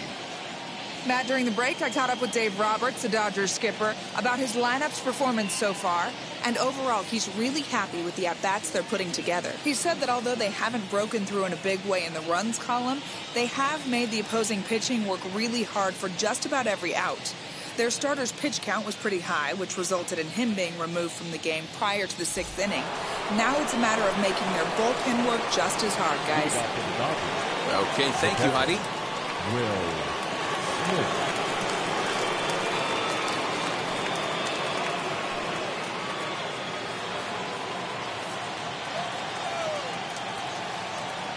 Matt, during the break, I caught up with Dave Roberts, the Dodgers skipper, about his lineup's performance so far. And overall, he's really happy with the at-bats they're putting together. He said that although they haven't broken through in a big way in the runs column, they have made the opposing pitching work really hard for just about every out. Their starter's pitch count was pretty high, which resulted in him being removed from the game prior to the 6th inning. Now it's a matter of making their bullpen work just as hard, guys. Okay, thank you, Heidi. Will Smith.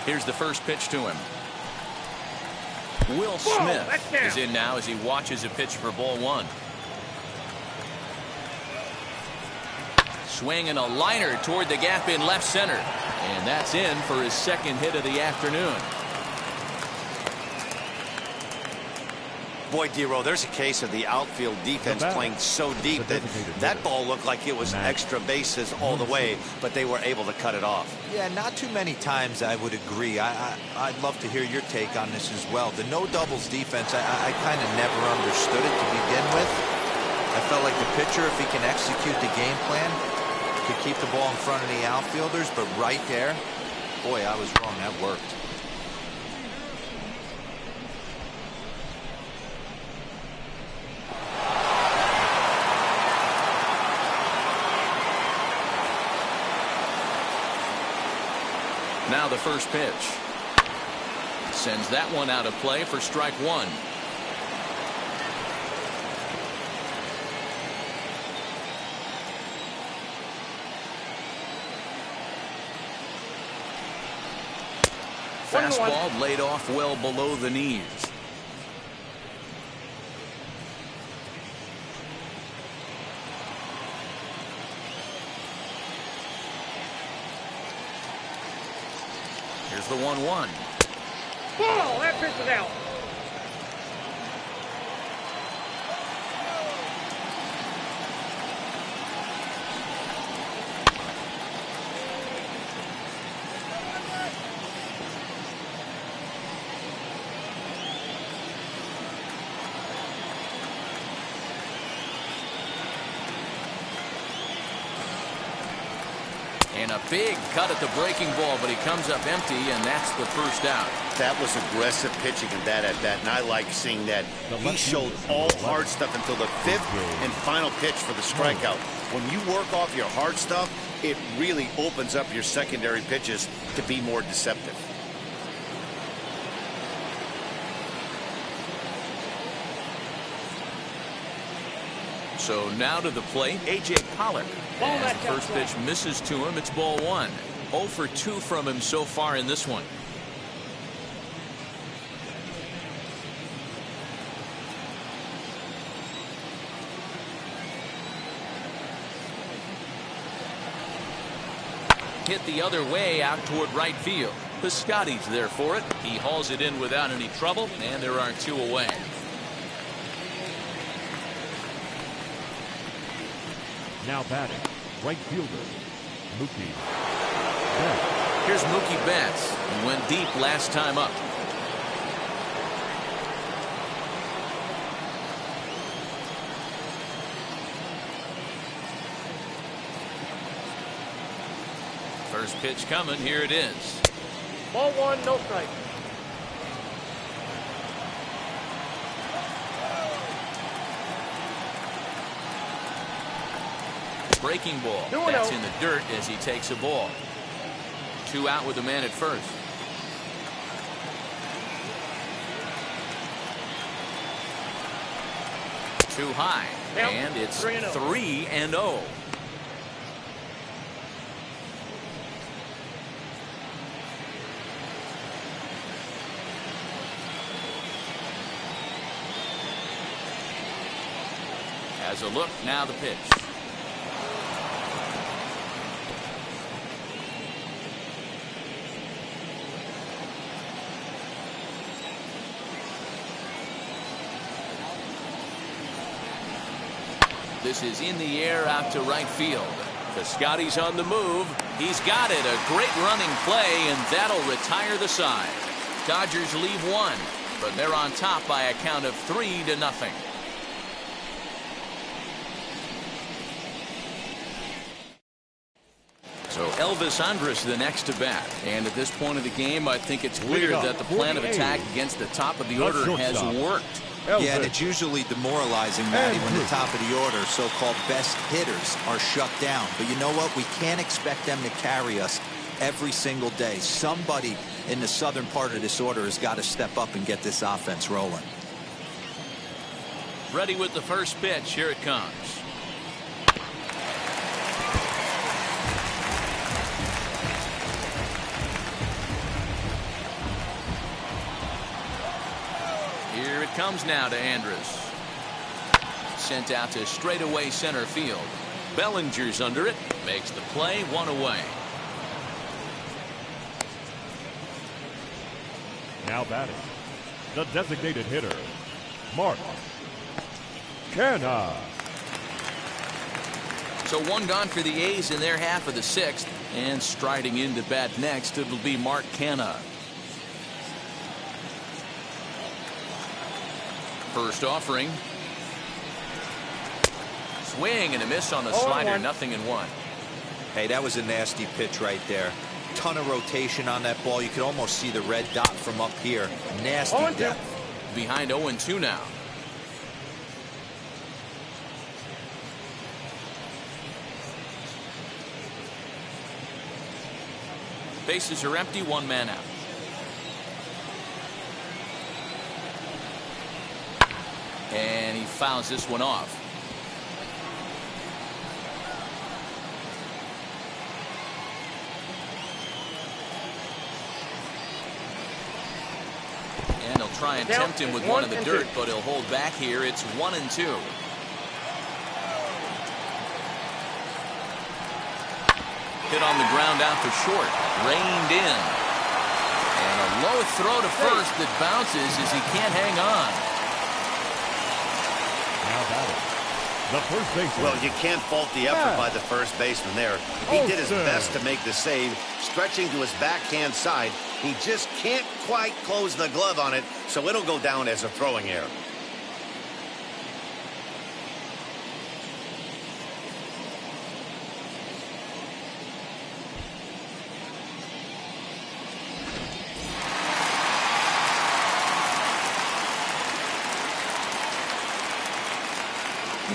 Here's the first pitch to him. Will Smith is in now as he watches a pitch for ball 1. Swing and a liner toward the gap in left center. And that's in for his 2nd hit of the afternoon. Boy, Dero, there's a case of the outfield defense playing so deep that that ball looked like it was extra bases all the way, but they were able to cut it off. Yeah, not too many times I would agree. I'd love to hear your take on this as well. The no doubles defense, I kind of never understood it to begin with. I felt like the pitcher, if he can execute the game plan, could keep the ball in front of the outfielders, but right there, boy, I was wrong. That worked. Now the first pitch. Sends that one out of play for strike 1. Fastball laid off well below the knees. Here's the 1-1. Ball, that pitch is out. And a big cut at the breaking ball, but he comes up empty, and that's the 1st out. That was aggressive pitching in that at bat, and I like seeing that. He showed all hard stuff until the 5th and final pitch for the strikeout. When you work off your hard stuff, it really opens up your secondary pitches to be more deceptive. So now to the plate, A.J. Pollock. As the first pitch misses to him, it's ball 1. 0 for 2 from him so far in this one. Hit the other way out toward right field. Piscotty's there for it. He hauls it in without any trouble, and there are 2 away. Now batting, right fielder, Mookie Betts. Here's Mookie Betts. He went deep last time up. First pitch coming. Here it is. Ball 1, no strike. Breaking ball. 2-0. That's in the dirt as he takes a ball. 2 out with the man at first. Too high. Yep. And it's 3-0. 3-0. Has a look. Now the pitch. This is in the air out to right field. Piscotty's on the move. He's got it. A great running play, and that'll retire the side. Dodgers leave 1, but they're on top by a count of 3-0. So Elvis Andrus the next to bat. And at this point of the game, I think it's clear that the plan of attack against the top of the order has worked. Yeah, and it's usually demoralizing, Matty, when the top of the order, so-called best hitters, are shut down. But you know what? We can't expect them to carry us every single day. Somebody in the southern part of this order has got to step up and get this offense rolling. Ready with the first pitch. Here it comes. Here it comes now to Andrus. Sent out to straightaway center field. Bellinger's under it. Makes the play. 1 away. Now batting, the designated hitter, Mark Canha. So 1 gone for the A's in their half of the 6th. And striding in to bat next, it'll be Mark Canha. First offering. Swing and a miss on the slider. 0-1. Hey, that was a nasty pitch right there. Ton of rotation on that ball. You could almost see the red dot from up here. Nasty depth. Behind 0-2 now. Bases are empty. 1 man out. And he fouls this one off. And he'll try and tempt him with 1 in the dirt, but he'll hold back here. It's 1-2. Hit on the ground out to short. Reined in. And a low throw to first that bounces as he can't hang on. Now batting, the first baseman. Well, you can't fault the effort by the first baseman there. He did his Olsen. best to make the save, stretching to his backhand side. He just can't quite close the glove on it, so it'll go down as a throwing error.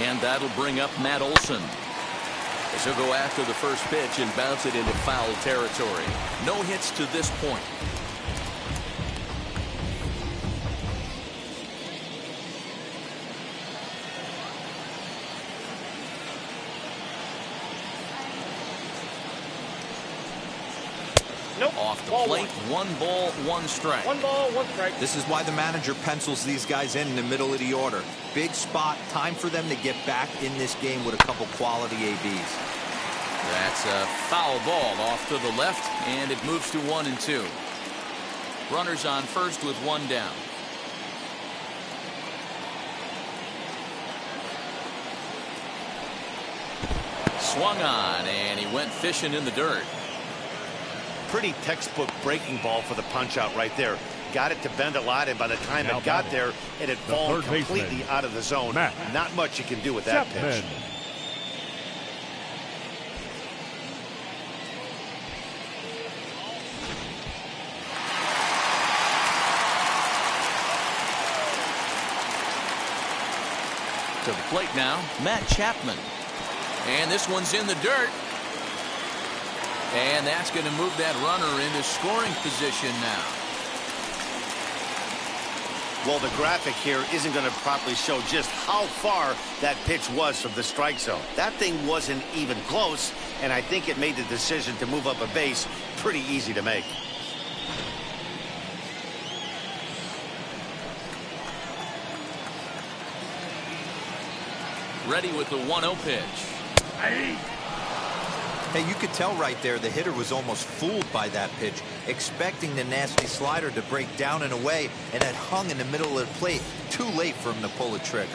And that'll bring up Matt Olson. As he'll go after the first pitch and bounce it into foul territory. No hits to this point. Nope. Off the Ball plate. 1 ball, 1 strike. 1 ball, 1 strike. This is why the manager pencils these guys in the middle of the order. Big spot. Time for them to get back in this game with a couple quality ABs. That's a foul ball off to the left, and it moves to 1-2. Runners on first with one down. Swung on, and he went fishing in the dirt. Pretty textbook breaking ball for the punch out right there. Got it to bend a lot, and by the time it got there, it had fallen completely out of the zone. Not much you can do with that pitch. To the plate now, Matt Chapman. And this one's in the dirt. And that's going to move that runner into scoring position now. Well, the graphic here isn't going to properly show just how far that pitch was from the strike zone. That thing wasn't even close, and I think it made the decision to move up a base pretty easy to make. Ready with the 1-0 pitch. Hey, you could tell right there the hitter was almost fooled by that pitch, expecting the nasty slider to break down and away, and it hung in the middle of the plate. Too late for him to pull the trigger.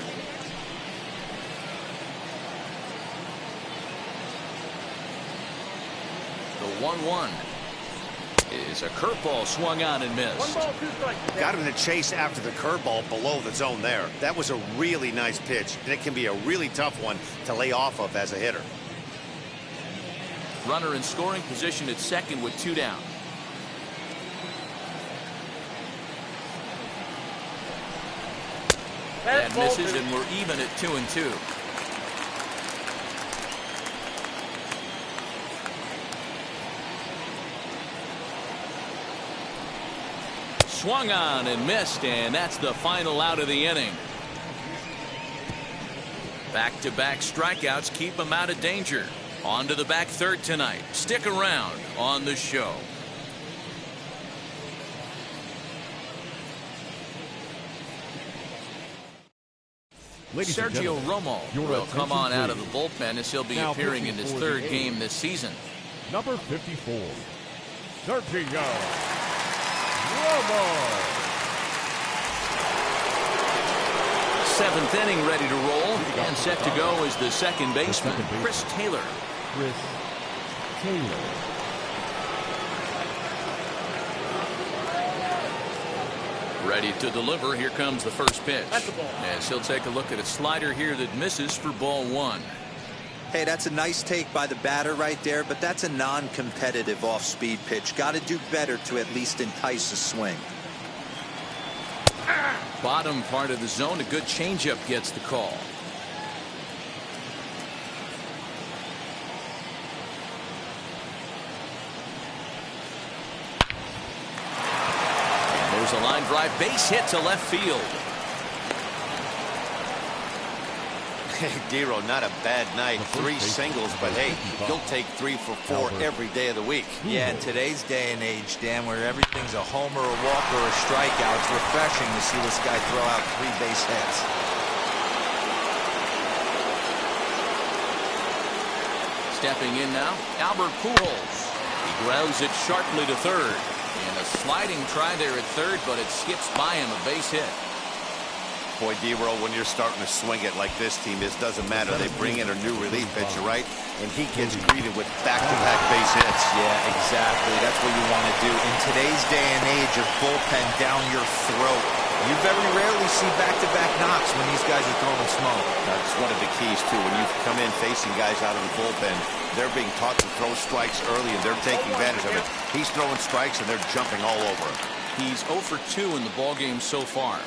The 1-1 is a curveball swung on and missed. 1 ball, 2 strikes. Got him to chase after the curveball below the zone there. That was a really nice pitch, and it can be a really tough one to lay off of as a hitter. Runner in scoring position at second with 2 down. That misses, and we're even at 2-2. Swung on and missed, and that's the final out of the inning. Back-to-back strikeouts keep him out of danger. On to the back third tonight. Stick around on the show. Sergio Romo will come on out of the bullpen as he'll be appearing in his third game this season. Number 54, Sergio Romo. 7th inning ready to roll, and set to go is the second baseman, Chris Taylor. Chris Taylor. Ready to deliver. Here comes the first pitch. As he'll take a look at a slider here that misses for ball 1. Hey, that's a nice take by the batter right there, but that's a non-competitive off-speed pitch. Got to do better to at least entice a swing. Bottom part of the zone, a good changeup gets the call. And there's a line drive base hit to left field. Hey, Dero, not a bad night. 3 singles, but hey, he'll take 3 for 4 every day of the week. Yeah, in today's day and age, Dan, where everything's a homer, a walk, or a strikeout, it's refreshing to see this guy throw out 3 base hits. Stepping in now, Albert Pujols. He grounds it sharply to third. And a sliding try there at third, but it skips by him, a base hit. Boy, D-Roll, when you're starting to swing it like this team is, doesn't matter. They bring in a new relief pitcher, right? And he gets greeted with back-to-back base hits. Yeah, exactly. That's what you want to do. In today's day and age of bullpen down your throat, you very rarely see back-to-back knocks when these guys are throwing smoke. That's one of the keys, too. When you come in facing guys out of the bullpen, they're being taught to throw strikes early, and they're taking advantage of it. He's throwing strikes, and they're jumping all over him. He's 0 for 2 in the ballgame so far.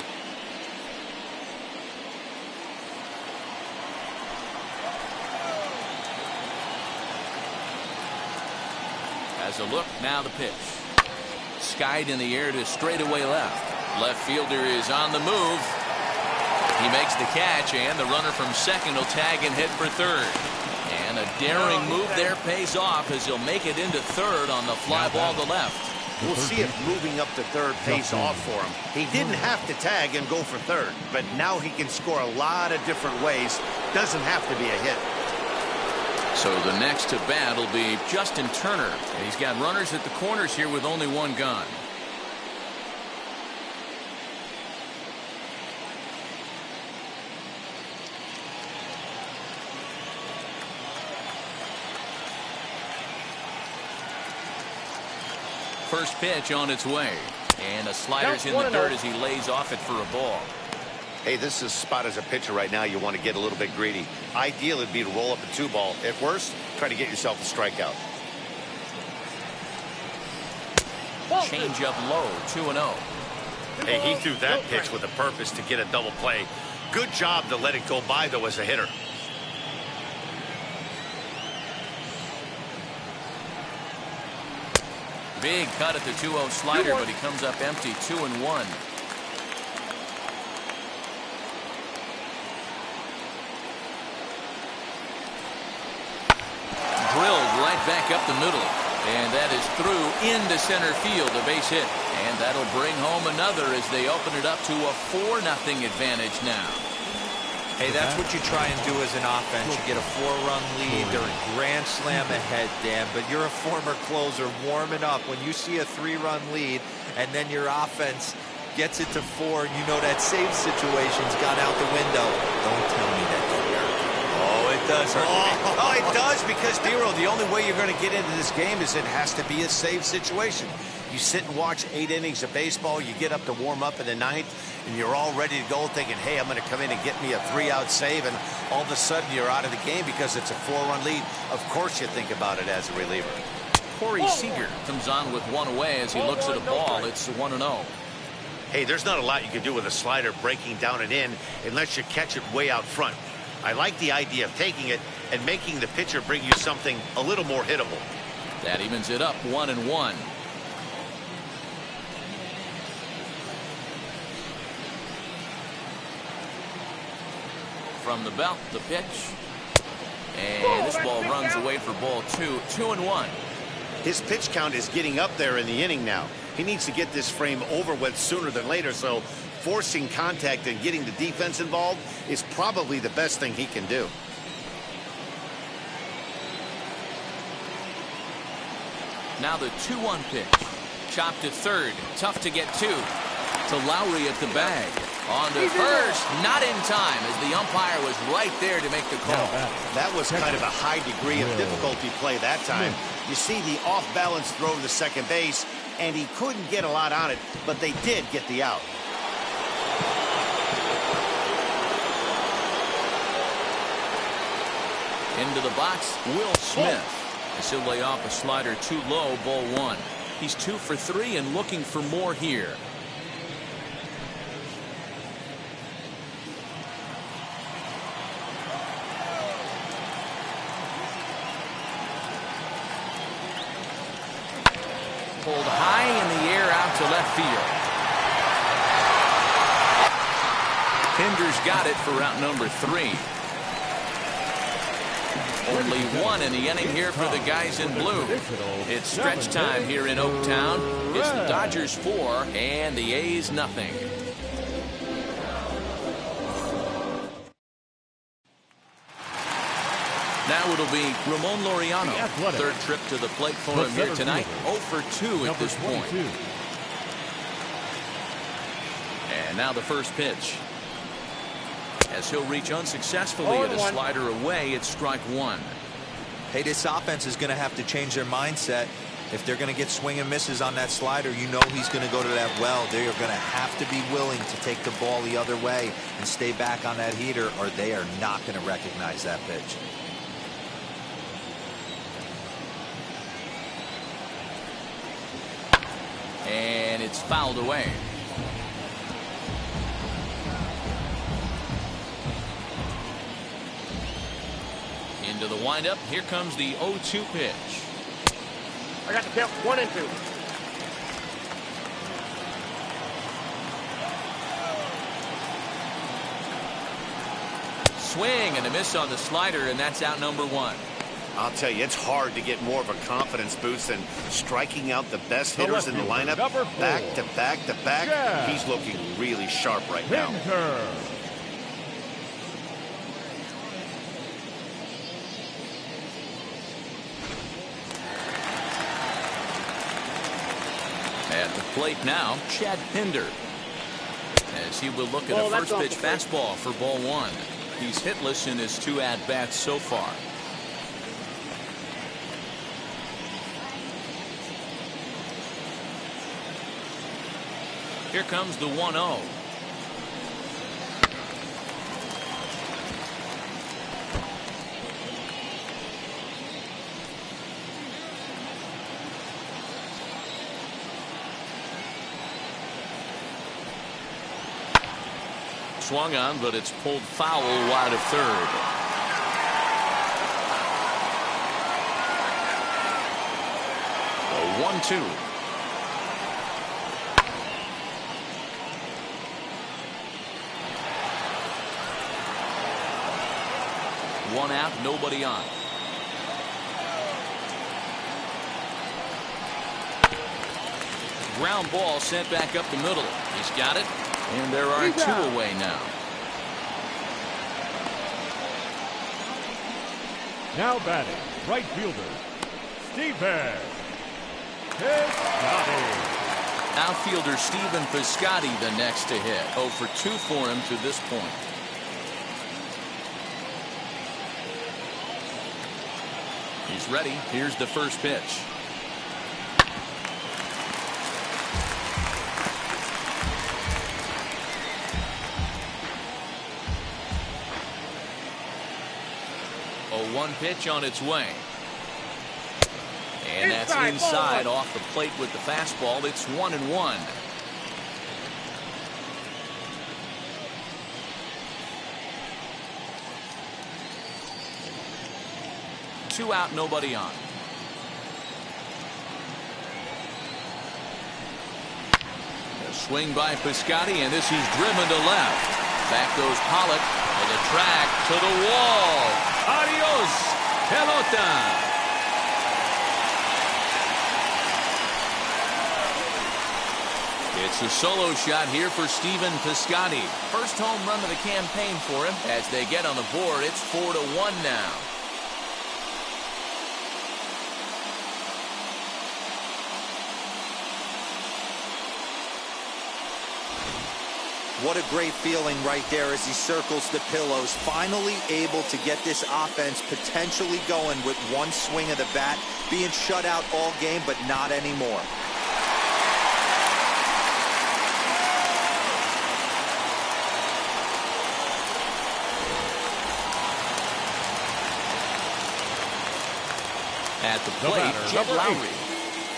As a look, now the pitch. Skied in the air to straightaway left. Left fielder is on the move. He makes the catch, and the runner from second will tag and hit for third. And a daring move there pays off as he'll make it into third on the fly ball to left. We'll see if moving up to third pays off for him. He didn't have to tag and go for third, but now he can score a lot of different ways. Doesn't have to be a hit. So the next to bat will be Justin Turner. He's got runners at the corners here with only 1 gone. first pitch on its way. And a slider's in the dirt as he lays off it for a ball. Hey, this is a spot as a pitcher right now. You want to get a little bit greedy. Ideal would be to roll up a 2-ball. At worst, try to get yourself a strikeout. Change up low, 2-0. Hey, he threw that pitch with a purpose to get a double play. Good job to let it go by, though, as a hitter. Big cut at the 2-0 slider, but he comes up empty, 2-1. Drilled right back up the middle. And that is through into center field, a base hit. And that'll bring home another as they open it up to a 4-0 advantage now. Hey, that's what you try and do as an offense. You get a 4-run lead. They're a grand slam ahead, Dan, but you're a former closer warming up. When you see a 3-run lead and then your offense gets it to 4, and you know that save situation's gone out the window, don't tell me that doesn't hurt. Oh, it does hurt. Oh, it does, because, Dero, the only way you're going to get into this game is it has to be a save situation. You sit and watch 8 innings of baseball, you get up to warm up in the 9th, and you're all ready to go thinking, hey, I'm going to come in and get me a 3-out save, and all of a sudden you're out of the game because it's a 4-run lead. Of course you think about it as a reliever. Corey Seager comes on with one away as he looks at a ball. It's 1-0. Hey, there's not a lot you can do with a slider breaking down and in unless you catch it way out front. I like the idea of taking it and making the pitcher bring you something a little more hittable. That evens it up, 1-1. From the belt, the pitch. And this ball runs away for ball 2, 2-1. His pitch count is getting up there in the inning now. He needs to get this frame over with sooner than later, so forcing contact and getting the defense involved is probably the best thing he can do. Now the 2-1 pitch. Chopped to third. Tough to get to. To Lowry at the bag. On to first. Not in time, as the umpire was right there to make the call. That was kind of a high degree of difficulty play that time. You see the off-balance throw to second base, and he couldn't get a lot on it, but they did get the out. Into the box, Will Smith. As he'll lay off a slider too low, ball 1. He's 2 for 3 and looking for more here. Pulled high in the air out to left field. Pinder's got it for out number 3. Only 1 in the inning here for the guys in blue. It's stretch time here in Oaktown. It's the Dodgers 4 and the A's nothing. Now it'll be Ramon Laureano. Third trip to the plate for him here tonight. 0 for 2 at this point. And now the first pitch. As he'll reach unsuccessfully at a slider away, it's strike 1. Hey, this offense is going to have to change their mindset. If they're going to get swing and misses on that slider, you know he's going to go to that well. They are going to have to be willing to take the ball the other way and stay back on that heater, or they are not going to recognize that pitch. And it's fouled away. Into the windup. Here comes the 0-2 pitch. I got the count 1 and 2. Swing and a miss on the slider, and that's out number 1. I'll tell you, it's hard to get more of a confidence boost than striking out the best hitters in the lineup back to back to back. Yeah. He's looking really sharp right now. At the plate now, Chad Pinder. As he will look at a first pitch fastball for ball 1. He's hitless in his 2 at-bats so far. Here comes the 1-0. Swung on, but it's pulled foul wide of third. A 1-2. One out, nobody on. Ground ball sent back up the middle. He's got it. And there are two away now. Now batting, right fielder, Steven Piscotty. Outfielder Steven Piscotty the next to hit. 0 for 2 for him to this point. He's ready. Here's the first pitch. One pitch on its way. And that's inside off the plate with the fastball. It's 1-1. Two out, nobody on. A swing by Piscotty, and this is driven to left. Back goes Pollock for the track to the wall. Adios, pelota. It's a solo shot here for Steven Piscotty. First home run of the campaign for him. As they get on the board, it's 4-1 now. What a great feeling right there as he circles the pillows. Finally able to get this offense potentially going with one swing of the bat. Being shut out all game, but not anymore. At the plate, Jed Lowry.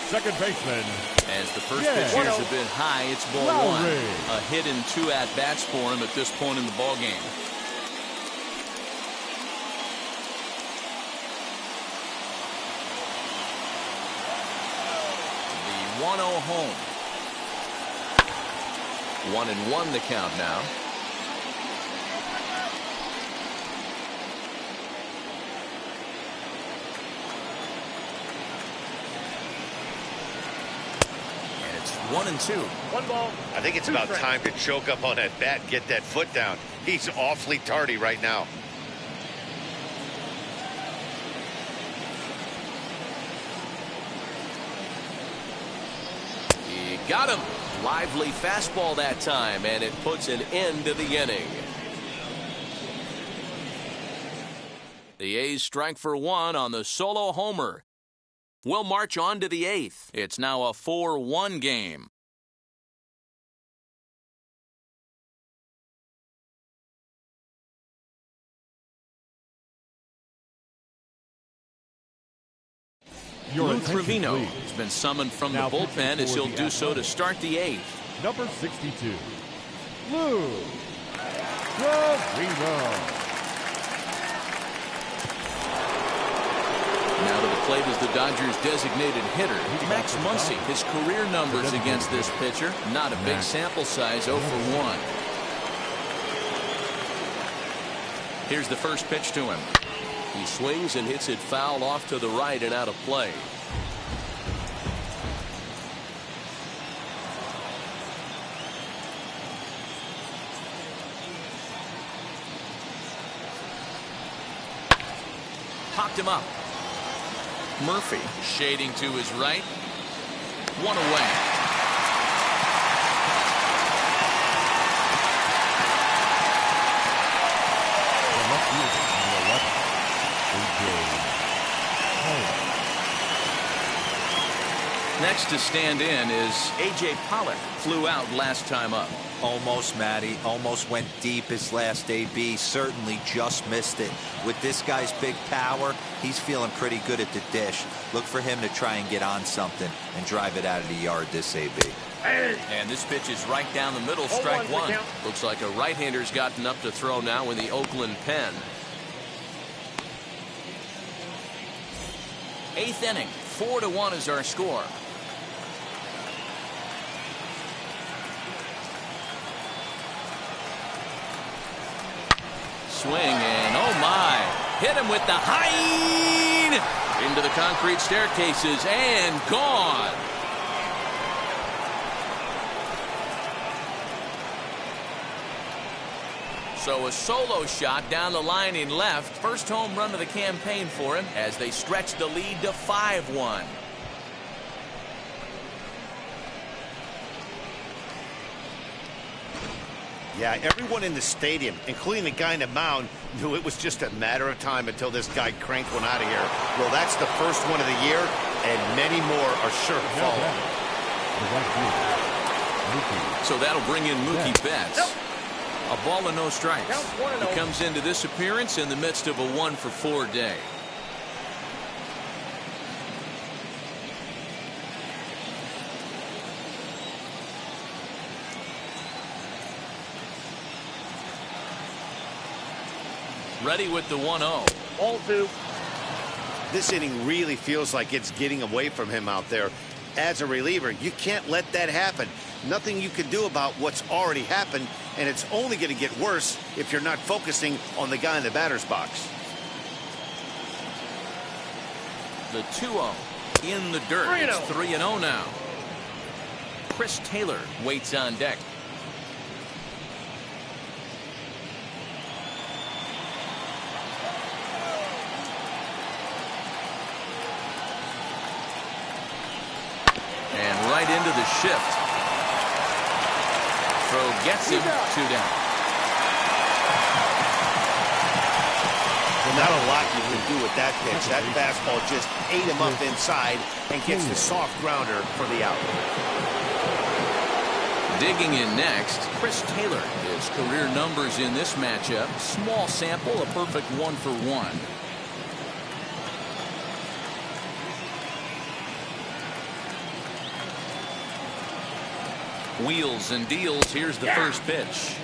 Second baseman. As the first pitch here is a bit high, it's ball one. A hit and 2 at-bats for him at this point in the ball game. The 1-0 home. 1-1 the count now. And it's 1-2. One ball. I think it's about time to choke up on that bat and get that foot down. He's awfully tardy right now. He got him. Lively fastball that time, and it puts an end to the inning. The A's strike for one on the solo homer. We'll march on to the 8th. It's now a 4-1 game. Lou Trevino has been summoned from the bullpen as he'll do so to start the 8th. Number 62, Lou Trevino. Now to the plate is the Dodgers' designated hitter, Max Muncy. His career numbers against this pitcher, not a big sample size, 0 for 1. Here's the first pitch to him. He swings and hits it foul off to the right and out of play. Popped him up. Murphy shading to his right. One away. Next next to stand in is A.J. Pollock. Flew out last time up. Almost, Matty. Almost went deep his last AB. Certainly just missed it. With this guy's big power, he's feeling pretty good at the dish. Look for him to try and get on something and drive it out of the yard this AB. And this pitch is right down the middle, strike one. Looks like a right-hander's gotten up to throw now in the Oakland pen. 8th inning, 4-1 is our score. Swing and oh my, hit him with the high into the concrete staircases and gone. So a solo shot down the line in left. First home run of the campaign for him as they stretch the lead to 5-1. Yeah, everyone in the stadium, including the guy in the mound, knew it was just a matter of time until this guy cranked one out of here. Well, that's the first one of the year, and many more are sure to follow. So that'll bring in Mookie Betts. A ball and no strikes. He comes into this appearance in the midst of a 1-for-4 day. Ready with the 1-0. Ball 2. This inning really feels like it's getting away from him out there. As a reliever, you can't let that happen. Nothing you can do about what's already happened, and it's only going to get worse if you're not focusing on the guy in the batter's box. The 2-0 in the dirt. It's 3-0 now. Chris Taylor waits on deck. And right into the shift. Throw gets him 2 down. Well, not a lot you can do with that pitch. That fastball just ate him up inside and gets the soft grounder for the out. Digging in next, Chris Taylor. His career numbers in this matchup. Small sample, a perfect 1-for-1. Wheels and deals. Here's the first pitch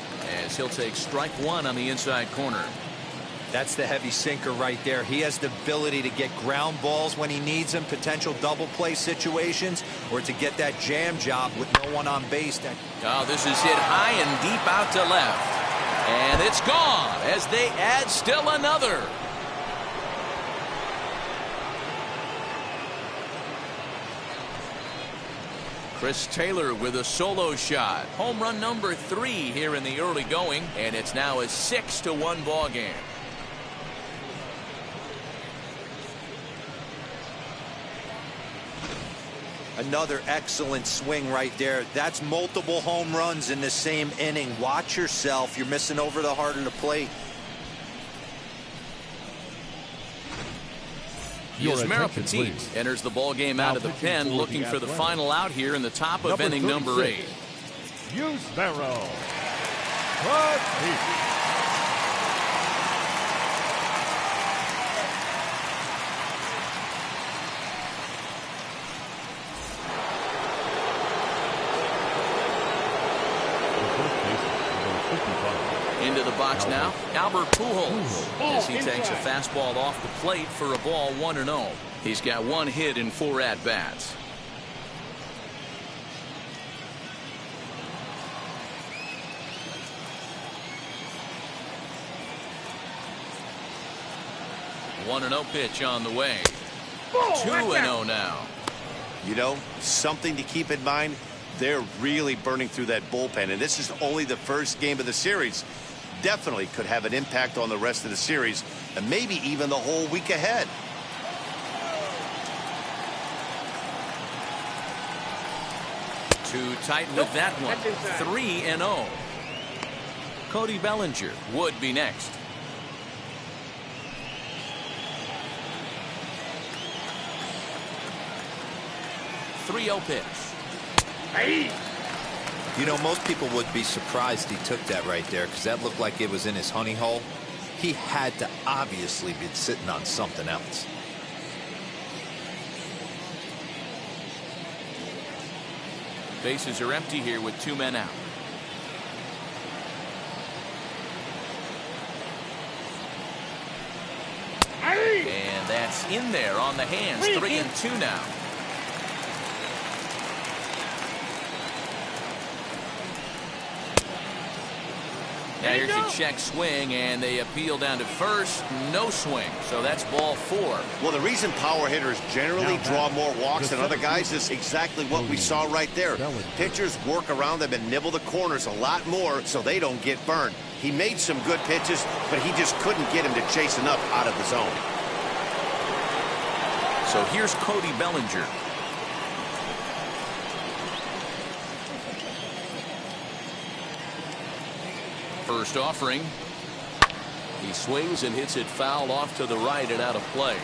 as he'll take strike one on the inside corner. That's the heavy sinker right there. He has the ability to get ground balls when he needs them, potential double play situations, or to get that jam job with no one on base. Oh, this is hit high and deep out to left. And it's gone as they add still another. Chris Taylor with a solo shot. Home run number 3 here in the early going, and it's now a 6-1 ball game. Another excellent swing right there. That's multiple home runs in the same inning. Watch yourself. You're missing over the heart of the plate. Yusmeiro Petit enters the ball game out of the pen, looking for the final out here in the top of inning number 8. Yusmeiro Petit. Into the box now, Albert Pujols, as he takes a fastball off the plate for a ball 1-0. He's got 1 hit in 4 at-bats. One 1-0 pitch on the way. 2-0 now. You know, something to keep in mind. They're really burning through that bullpen, and this is only the first game of the series. Definitely could have an impact on the rest of the series and maybe even the whole week ahead. Too tight with that one. 3-0. Cody Bellinger would be next. 3-0 pitch. Hey! You know, most people would be surprised he took that right there because that looked like it was in his honey hole. He had to obviously be sitting on something else. Bases are empty here with 2 men out. And that's in there on the hands. 3-2 now. Now here's a check swing, and they appeal down to first. No swing, so that's ball 4. Well, the reason power hitters generally draw more walks than other guys is exactly what we saw right there. Pitchers work around them and nibble the corners a lot more so they don't get burned. He made some good pitches, but he just couldn't get him to chase enough out of the zone. So here's Cody Bellinger. First offering. He swings and hits it foul off to the right and out of play.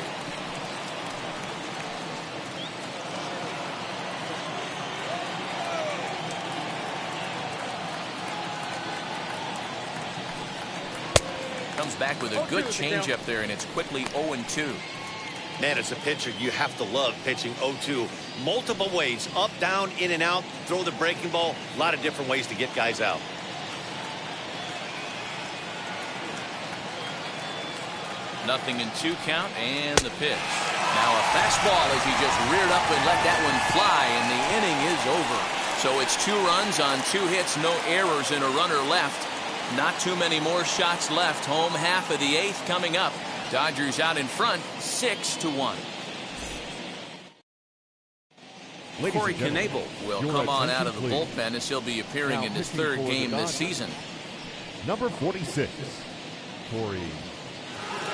Comes back with a good changeup there, and it's quickly 0-2. Man, as a pitcher, you have to love pitching 0-2. Multiple ways, up, down, in and out, throw the breaking ball. A lot of different ways to get guys out. Nothing in 2 count, and the pitch. Now a fastball as he just reared up and let that one fly, and the inning is over. So it's 2 runs on 2 hits, no errors, and a runner left. Not too many more shots left. Home half of the 8th coming up. Dodgers out in front, 6-1. Corey Knebel will come on out of the bullpen as he'll be appearing in his 3rd game this season. Number 46, Corey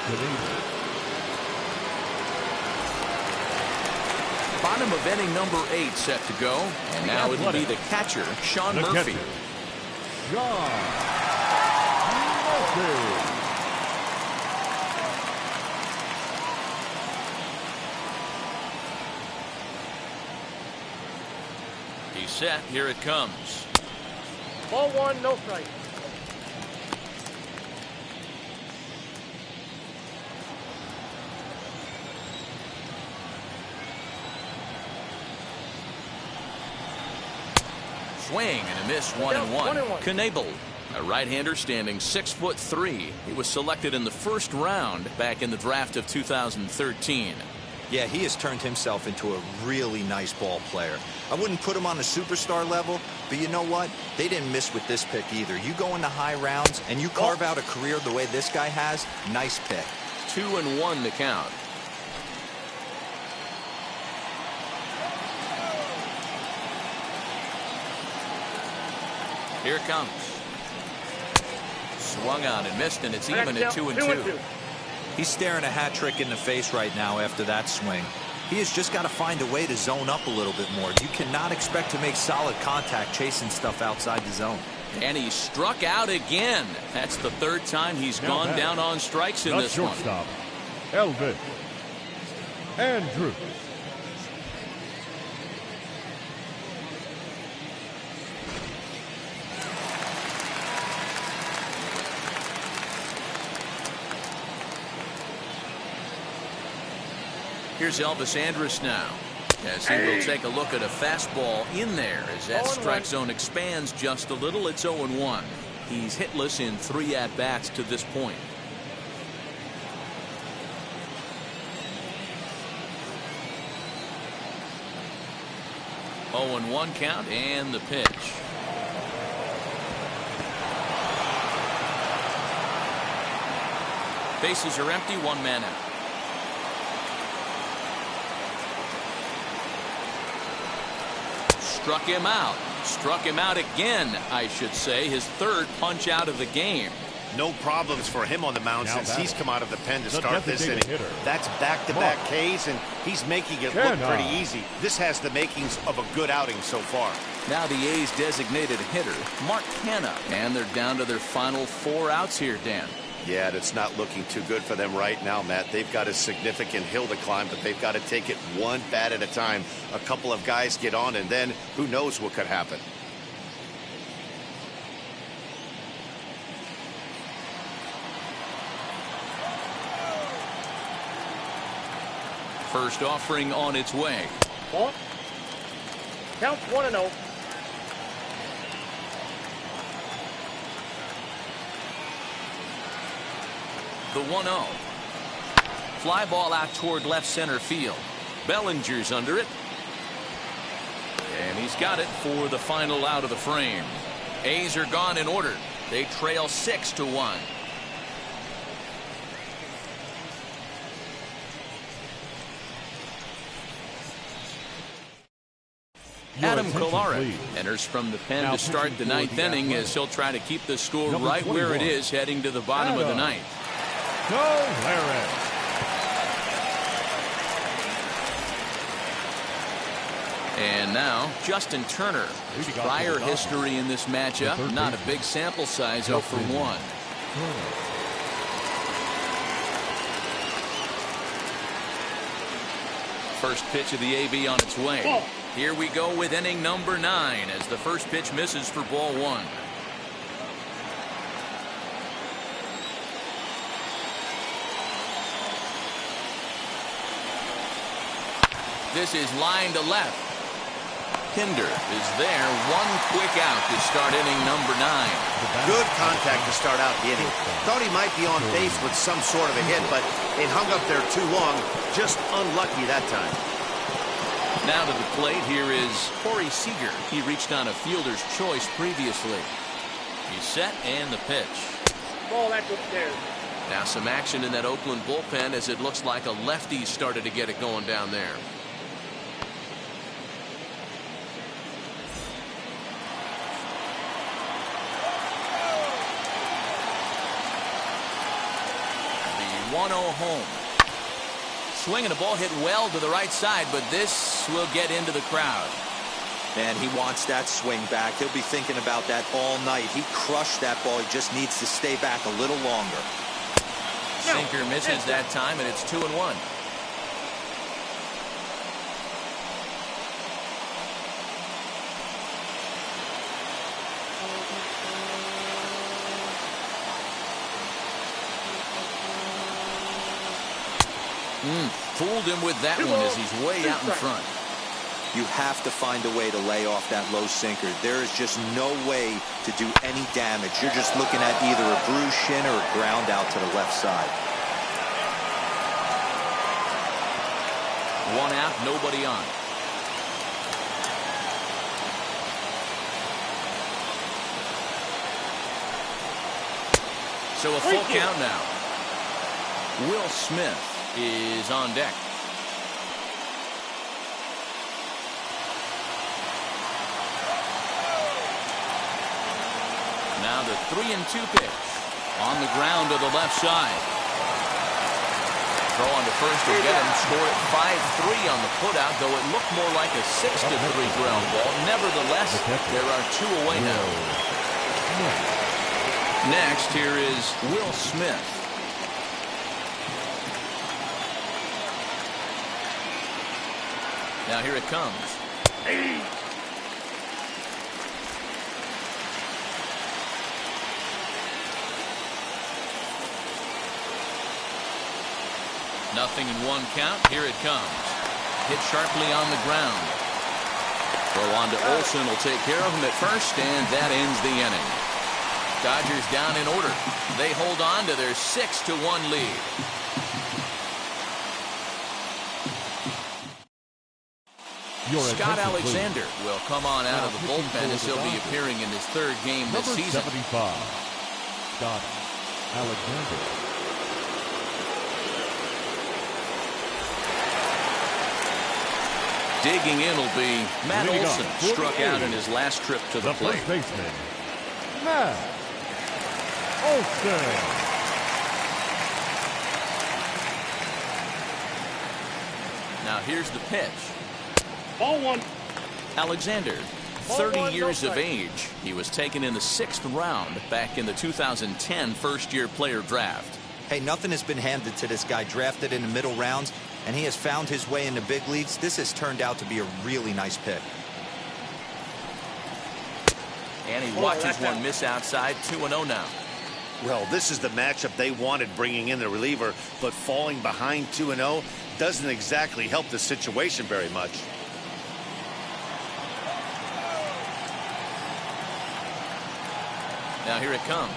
Knebel. Bottom of inning number 8 set to go, and now it'll be the catcher, Sean Murphy. Sean Murphy. He's set. Here it comes. Ball 1, no strike. Swing and a miss, 1-1. Knebel, a right-hander standing 6'3". He was selected in the 1st round back in the draft of 2013. Yeah, he has turned himself into a really nice ball player. I wouldn't put him on a superstar level, but you know what? They didn't miss with this pick either. You go into high rounds and you carve out a career the way this guy has, nice pick. 2-1 to count. Here it comes. Swung on and missed, and it's even at 2-2. He's staring a hat trick in the face right now after that swing. He has just got to find a way to zone up a little bit more. You cannot expect to make solid contact chasing stuff outside the zone. And he struck out again. That's the 3rd time he's gone down on strikes in this one. Shortstop, Elvis Andrews. Here's Elvis Andrus now, as he will take a look at a fastball in there as that strike zone expands just a little. It's 0-1. He's hitless in 3 at-bats to this point. Oh, 0-1 count, and the pitch. Bases are empty, 1 man out. Struck him out. Struck him out again, I should say. His 3rd punch out of the game. No problems for him on the mound since he's come out of the pen to start this inning. That's back-to-back Ks, and he's making it look pretty easy. This has the makings of a good outing so far. Now the A's designated hitter, Mark Hanna. And they're down to their final 4 outs here, Dan. Yeah, it's not looking too good for them right now, Matt. They've got a significant hill to climb, but they've got to take it one bat at a time. A couple of guys get on, and then who knows what could happen. First offering on its way. Ball. Counts 1-0. The 1-0. Fly ball out toward left center field. Bellinger's under it. And he's got it for the final out of the frame. A's are gone in order. They trail 6-1. Adam Kolarek enters from the pen to start the ninth inning as he'll try to keep the score right where it is heading to the bottom of the ninth. And now Justin Turner. Prior history in this matchup, not a big sample size, 0 for 1. First pitch of the AB on its way. Here we go with inning number 9 as the first pitch misses for ball 1. This is line to left. Pinder is there. One quick out to start inning number 9. Good contact to start out the inning. Thought he might be on base with some sort of a hit, but it hung up there too long. Just unlucky that time. Now to the plate, here is Corey Seager. He reached on a fielder's choice previously. He's set and the pitch. Ball that's upstairs. Now some action in that Oakland bullpen as it looks like a lefty started to get it going down there. The 1-0 home. Swinging, a ball hit well to the right side, but this will get into the crowd. And he wants that swing back. He'll be thinking about that all night. He crushed that ball. He just needs to stay back a little longer. Sinker misses that time, and it's 2-1. Fooled him with that one as he's way out in front. You have to find a way to lay off that low sinker. There is just no way to do any damage. You're just looking at either a bruised shin or a ground out to the left side. One out, nobody on. So a full count now. Will Smith is on deck. Now the 3-2 pitch on the ground to the left side. Throw on to first to get him. Score at 5-3 on the putout, though it looked more like a 6-3 ground ball. Nevertheless, there are 2 away now. Next, here is Will Smith. Now here it comes. Nothing in 1 count. Here it comes. Hit sharply on the ground. Throw on to Olsen will take care of him at first, and that ends the inning. Dodgers down in order. They hold on to their 6-1 lead. Scott Alexander will come on out of the bullpen as he'll be appearing in his 3rd game this season. 75, Scott Alexander. Digging in will be Matt Olson, struck out in his last trip to the plate. First baseman, Matt Olson. Now here's the pitch. Ball 1. Alexander 30 years of age. He was taken in the 6th round back in the 2010 first-year player draft. Hey, nothing has been handed to this guy. Drafted in the middle rounds, and he has found his way in the big leagues. This has turned out to be a really nice pick. And he watches one miss outside. 2-0 now. Well, this is the matchup they wanted, bringing in the reliever, but falling behind 2-0 doesn't exactly help the situation very much. Now here it comes.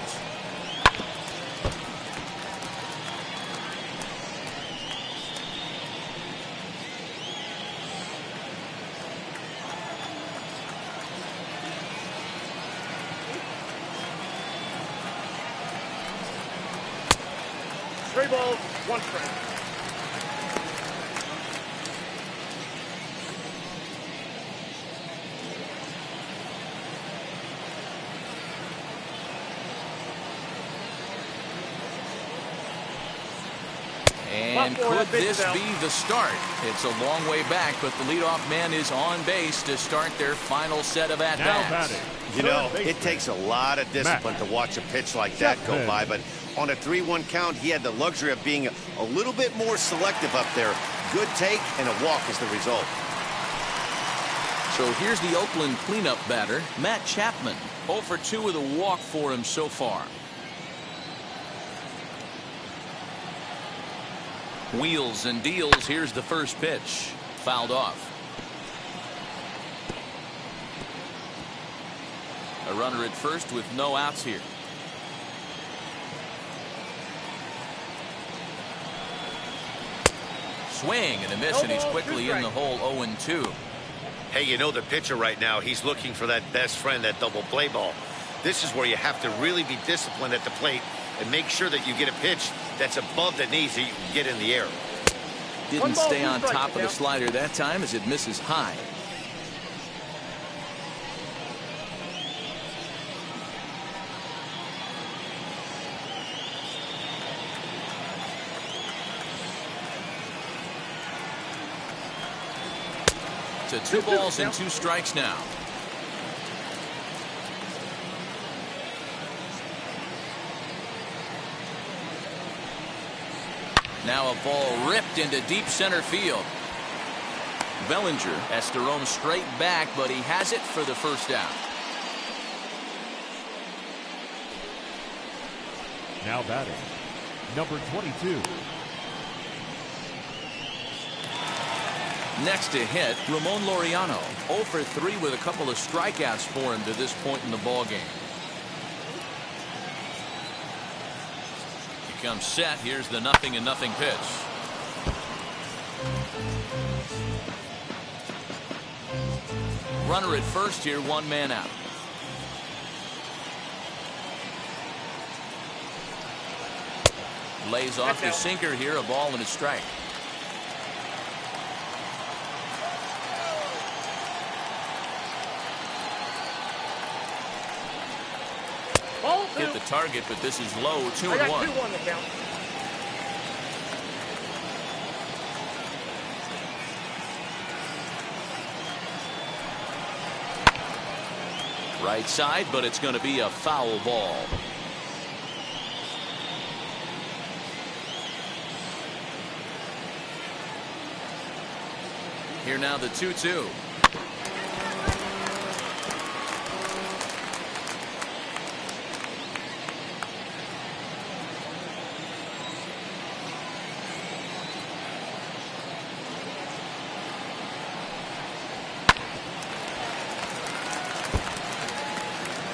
Three balls, one strike. And could this be the start? It's a long way back, but the leadoff man is on base to start their final set of at-bats. You know, it takes a lot of discipline to watch a pitch like that go by, but on a 3-1 count, he had the luxury of being a little bit more selective up there. Good take, and a walk is the result. So here's the Oakland cleanup batter, Matt Chapman. 0 for 2 with a walk for him so far. Wheels and deals. Here's the first pitch. Fouled off. A runner at first with no outs here. Swing and a miss, and he's quickly in the hole. 0-2. Hey, you know the pitcher right now, he's looking for that best friend, that double play ball. This is where you have to really be disciplined at the plate and make sure that you get a pitch that's above the knees that you can get in the air. Didn't stay on top of the slider that time as it misses high. To 2 balls and 2 strikes now. Now a ball ripped into deep center field. Bellinger has to roam straight back, but he has it for the first down. Now batting, number 22. Next to hit, Ramon Laureano. 0 for 3 with a couple of strikeouts for him to this point in the ballgame. He comes set. Here's the 0-0 pitch. Runner at first here, 1 man out. Lays off the sinker here, a ball and a strike. Hit the target, but this is low. 2-1. 2-1 the count. Right side, but it's going to be a foul ball. Here now the 2-2.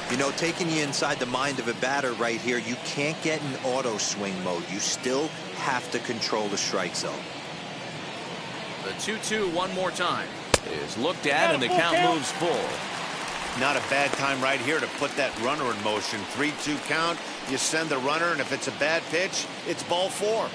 You know, taking you inside the mind of a batter right here, you can't get in auto swing mode. You still have to control the strike zone. The 2-2 one more time is looked at, and the count moves full. Not a bad time right here to put that runner in motion. 3-2 count. You send the runner, and if it's a bad pitch, it's ball 4.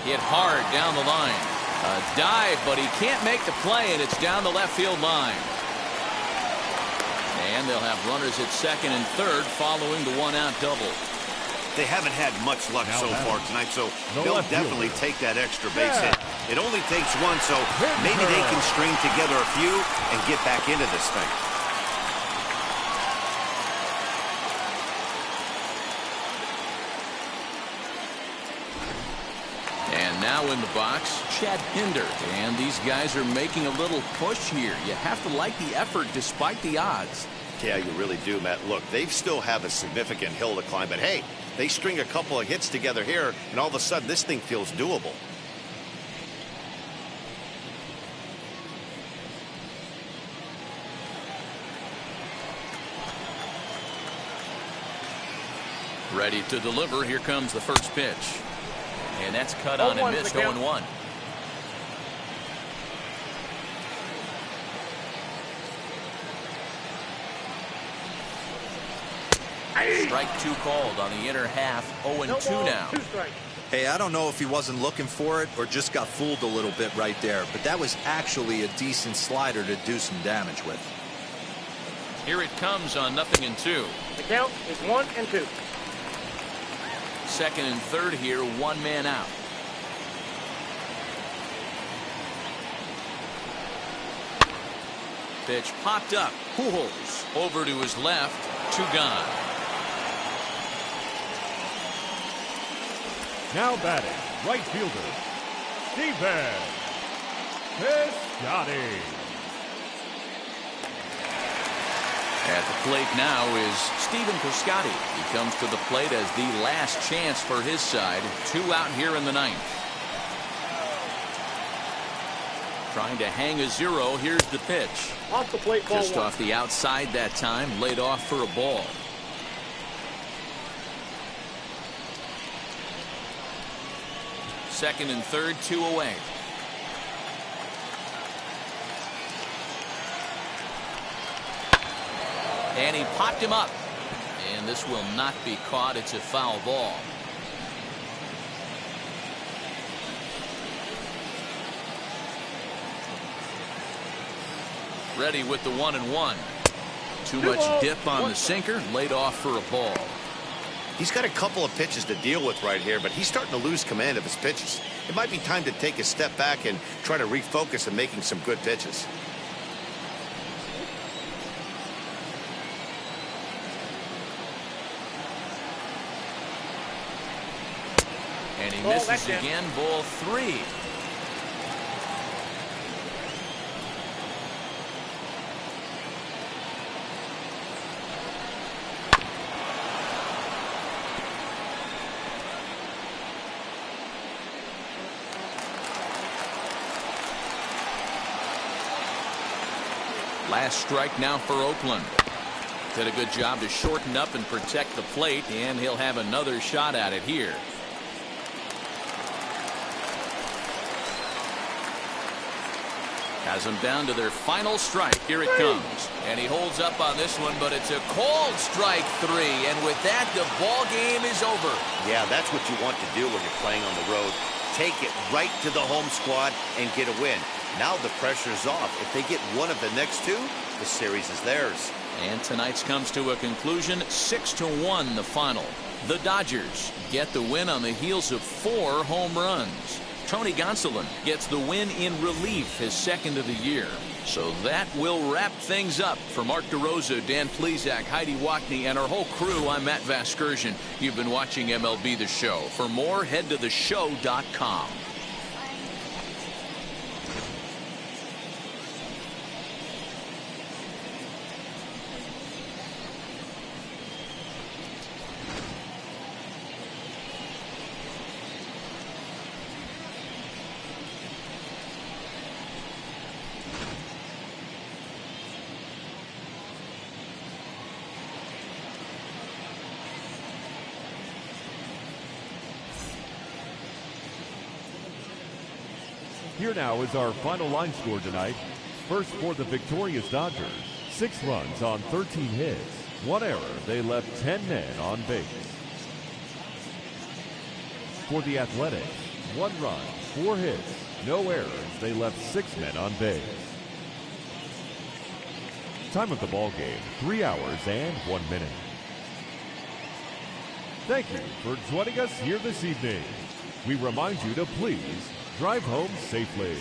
Hit hard down the line. A dive, but he can't make the play, and it's down the left field line. And they'll have runners at second and third following the 1-out double. They haven't had much luck so far tonight, so they'll definitely take that extra base hit. It only takes one, so maybe they can string together a few and get back into this thing. And now in the box, Chad Pinder. And these guys are making a little push here. You have to like the effort despite the odds. Yeah, you really do, Matt. Look, they still have a significant hill to climb, but hey, they string a couple of hits together here, and all of a sudden this thing feels doable. Ready to deliver. Here comes the first pitch. And that's cut on and missed. 0-1. Strike two called on the inner half. 0-2 now. Hey, I don't know if he wasn't looking for it or just got fooled a little bit right there, but that was actually a decent slider to do some damage with. Here it comes on 0-2. The count is 1-2. Second and third here, one man out. Pitch popped up. Pujols over to his left. Two gone. Now batting, right fielder, Steven Piscotty. At the plate now is Steven Piscotty. He comes to the plate as the last chance for his side. Two out here in the ninth. Trying to hang a zero. Here's the pitch. Off the plate, ball Just one. off the outside that time. Laid off for a ball. Second and third, two away. And he popped him up. And this will not be caught. It's a foul ball. Ready with the 1-1. Too much dip on the sinker. Laid off for a ball. He's got a couple of pitches to deal with right here, but he's starting to lose command of his pitches. It might be time to take a step back and try to refocus on making some good pitches. And he misses again. Ball three. Last strike now for Oakland. Did a good job to shorten up and protect the plate, and he'll have another shot at it here. Has them down to their final strike. Here it comes. And he holds up on this one, but it's a called strike three. And with that, the ball game is over. Yeah, that's what you want to do when you're playing on the road. Take it right to the home squad and get a win. Now the pressure's off. If they get one of the next two, the series is theirs. And tonight's comes to a conclusion. 6-1 the final. The Dodgers get the win on the heels of 4 home runs. Tony Gonsolin gets the win in relief, his second of the year. So that will wrap things up. For Mark DeRosa, Dan Plesac, Heidi Wackney, and our whole crew, I'm Matt Vasgersian. You've been watching MLB The Show. For more, head to theshow.com. Here now is our final line score tonight. First for the victorious Dodgers, 6 runs on 13 hits. 1 error, they left 10 men on base. For the Athletics, 1 run, 4 hits, no errors, they left 6 men on base. Time of the ball game, 3 hours and 1 minute. Thank you for joining us here this evening. We remind you to please drive home safely.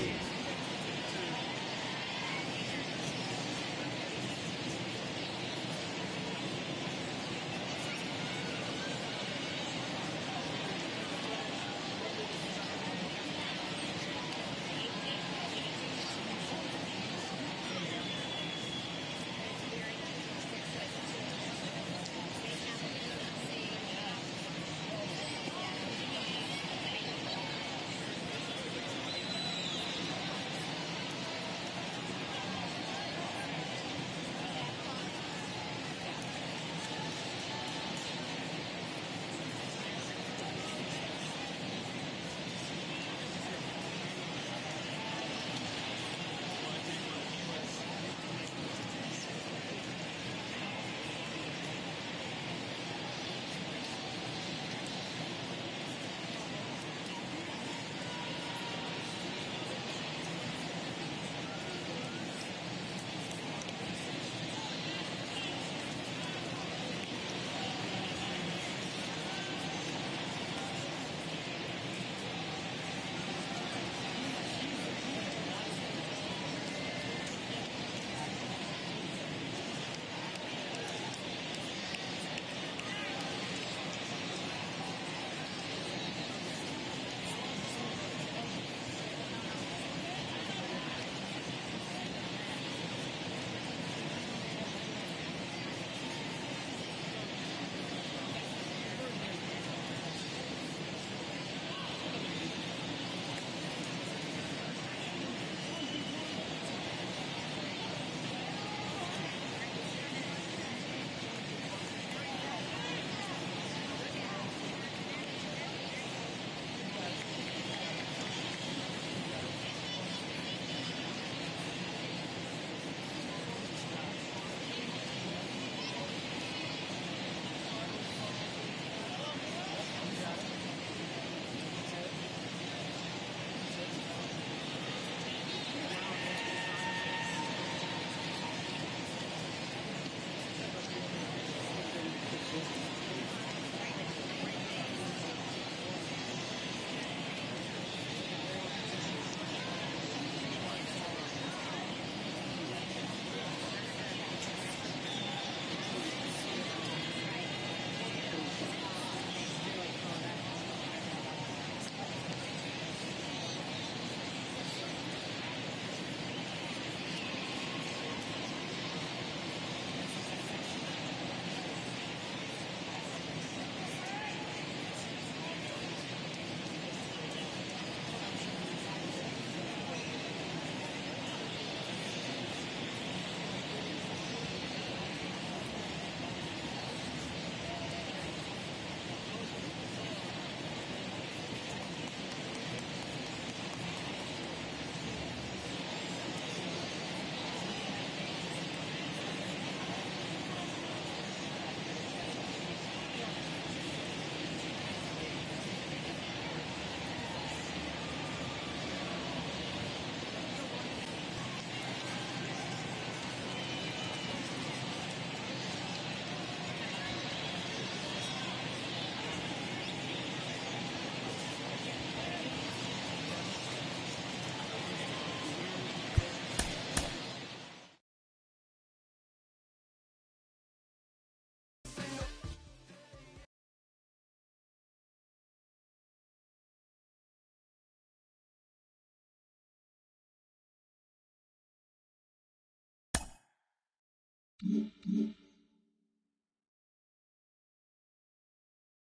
Mm-hmm.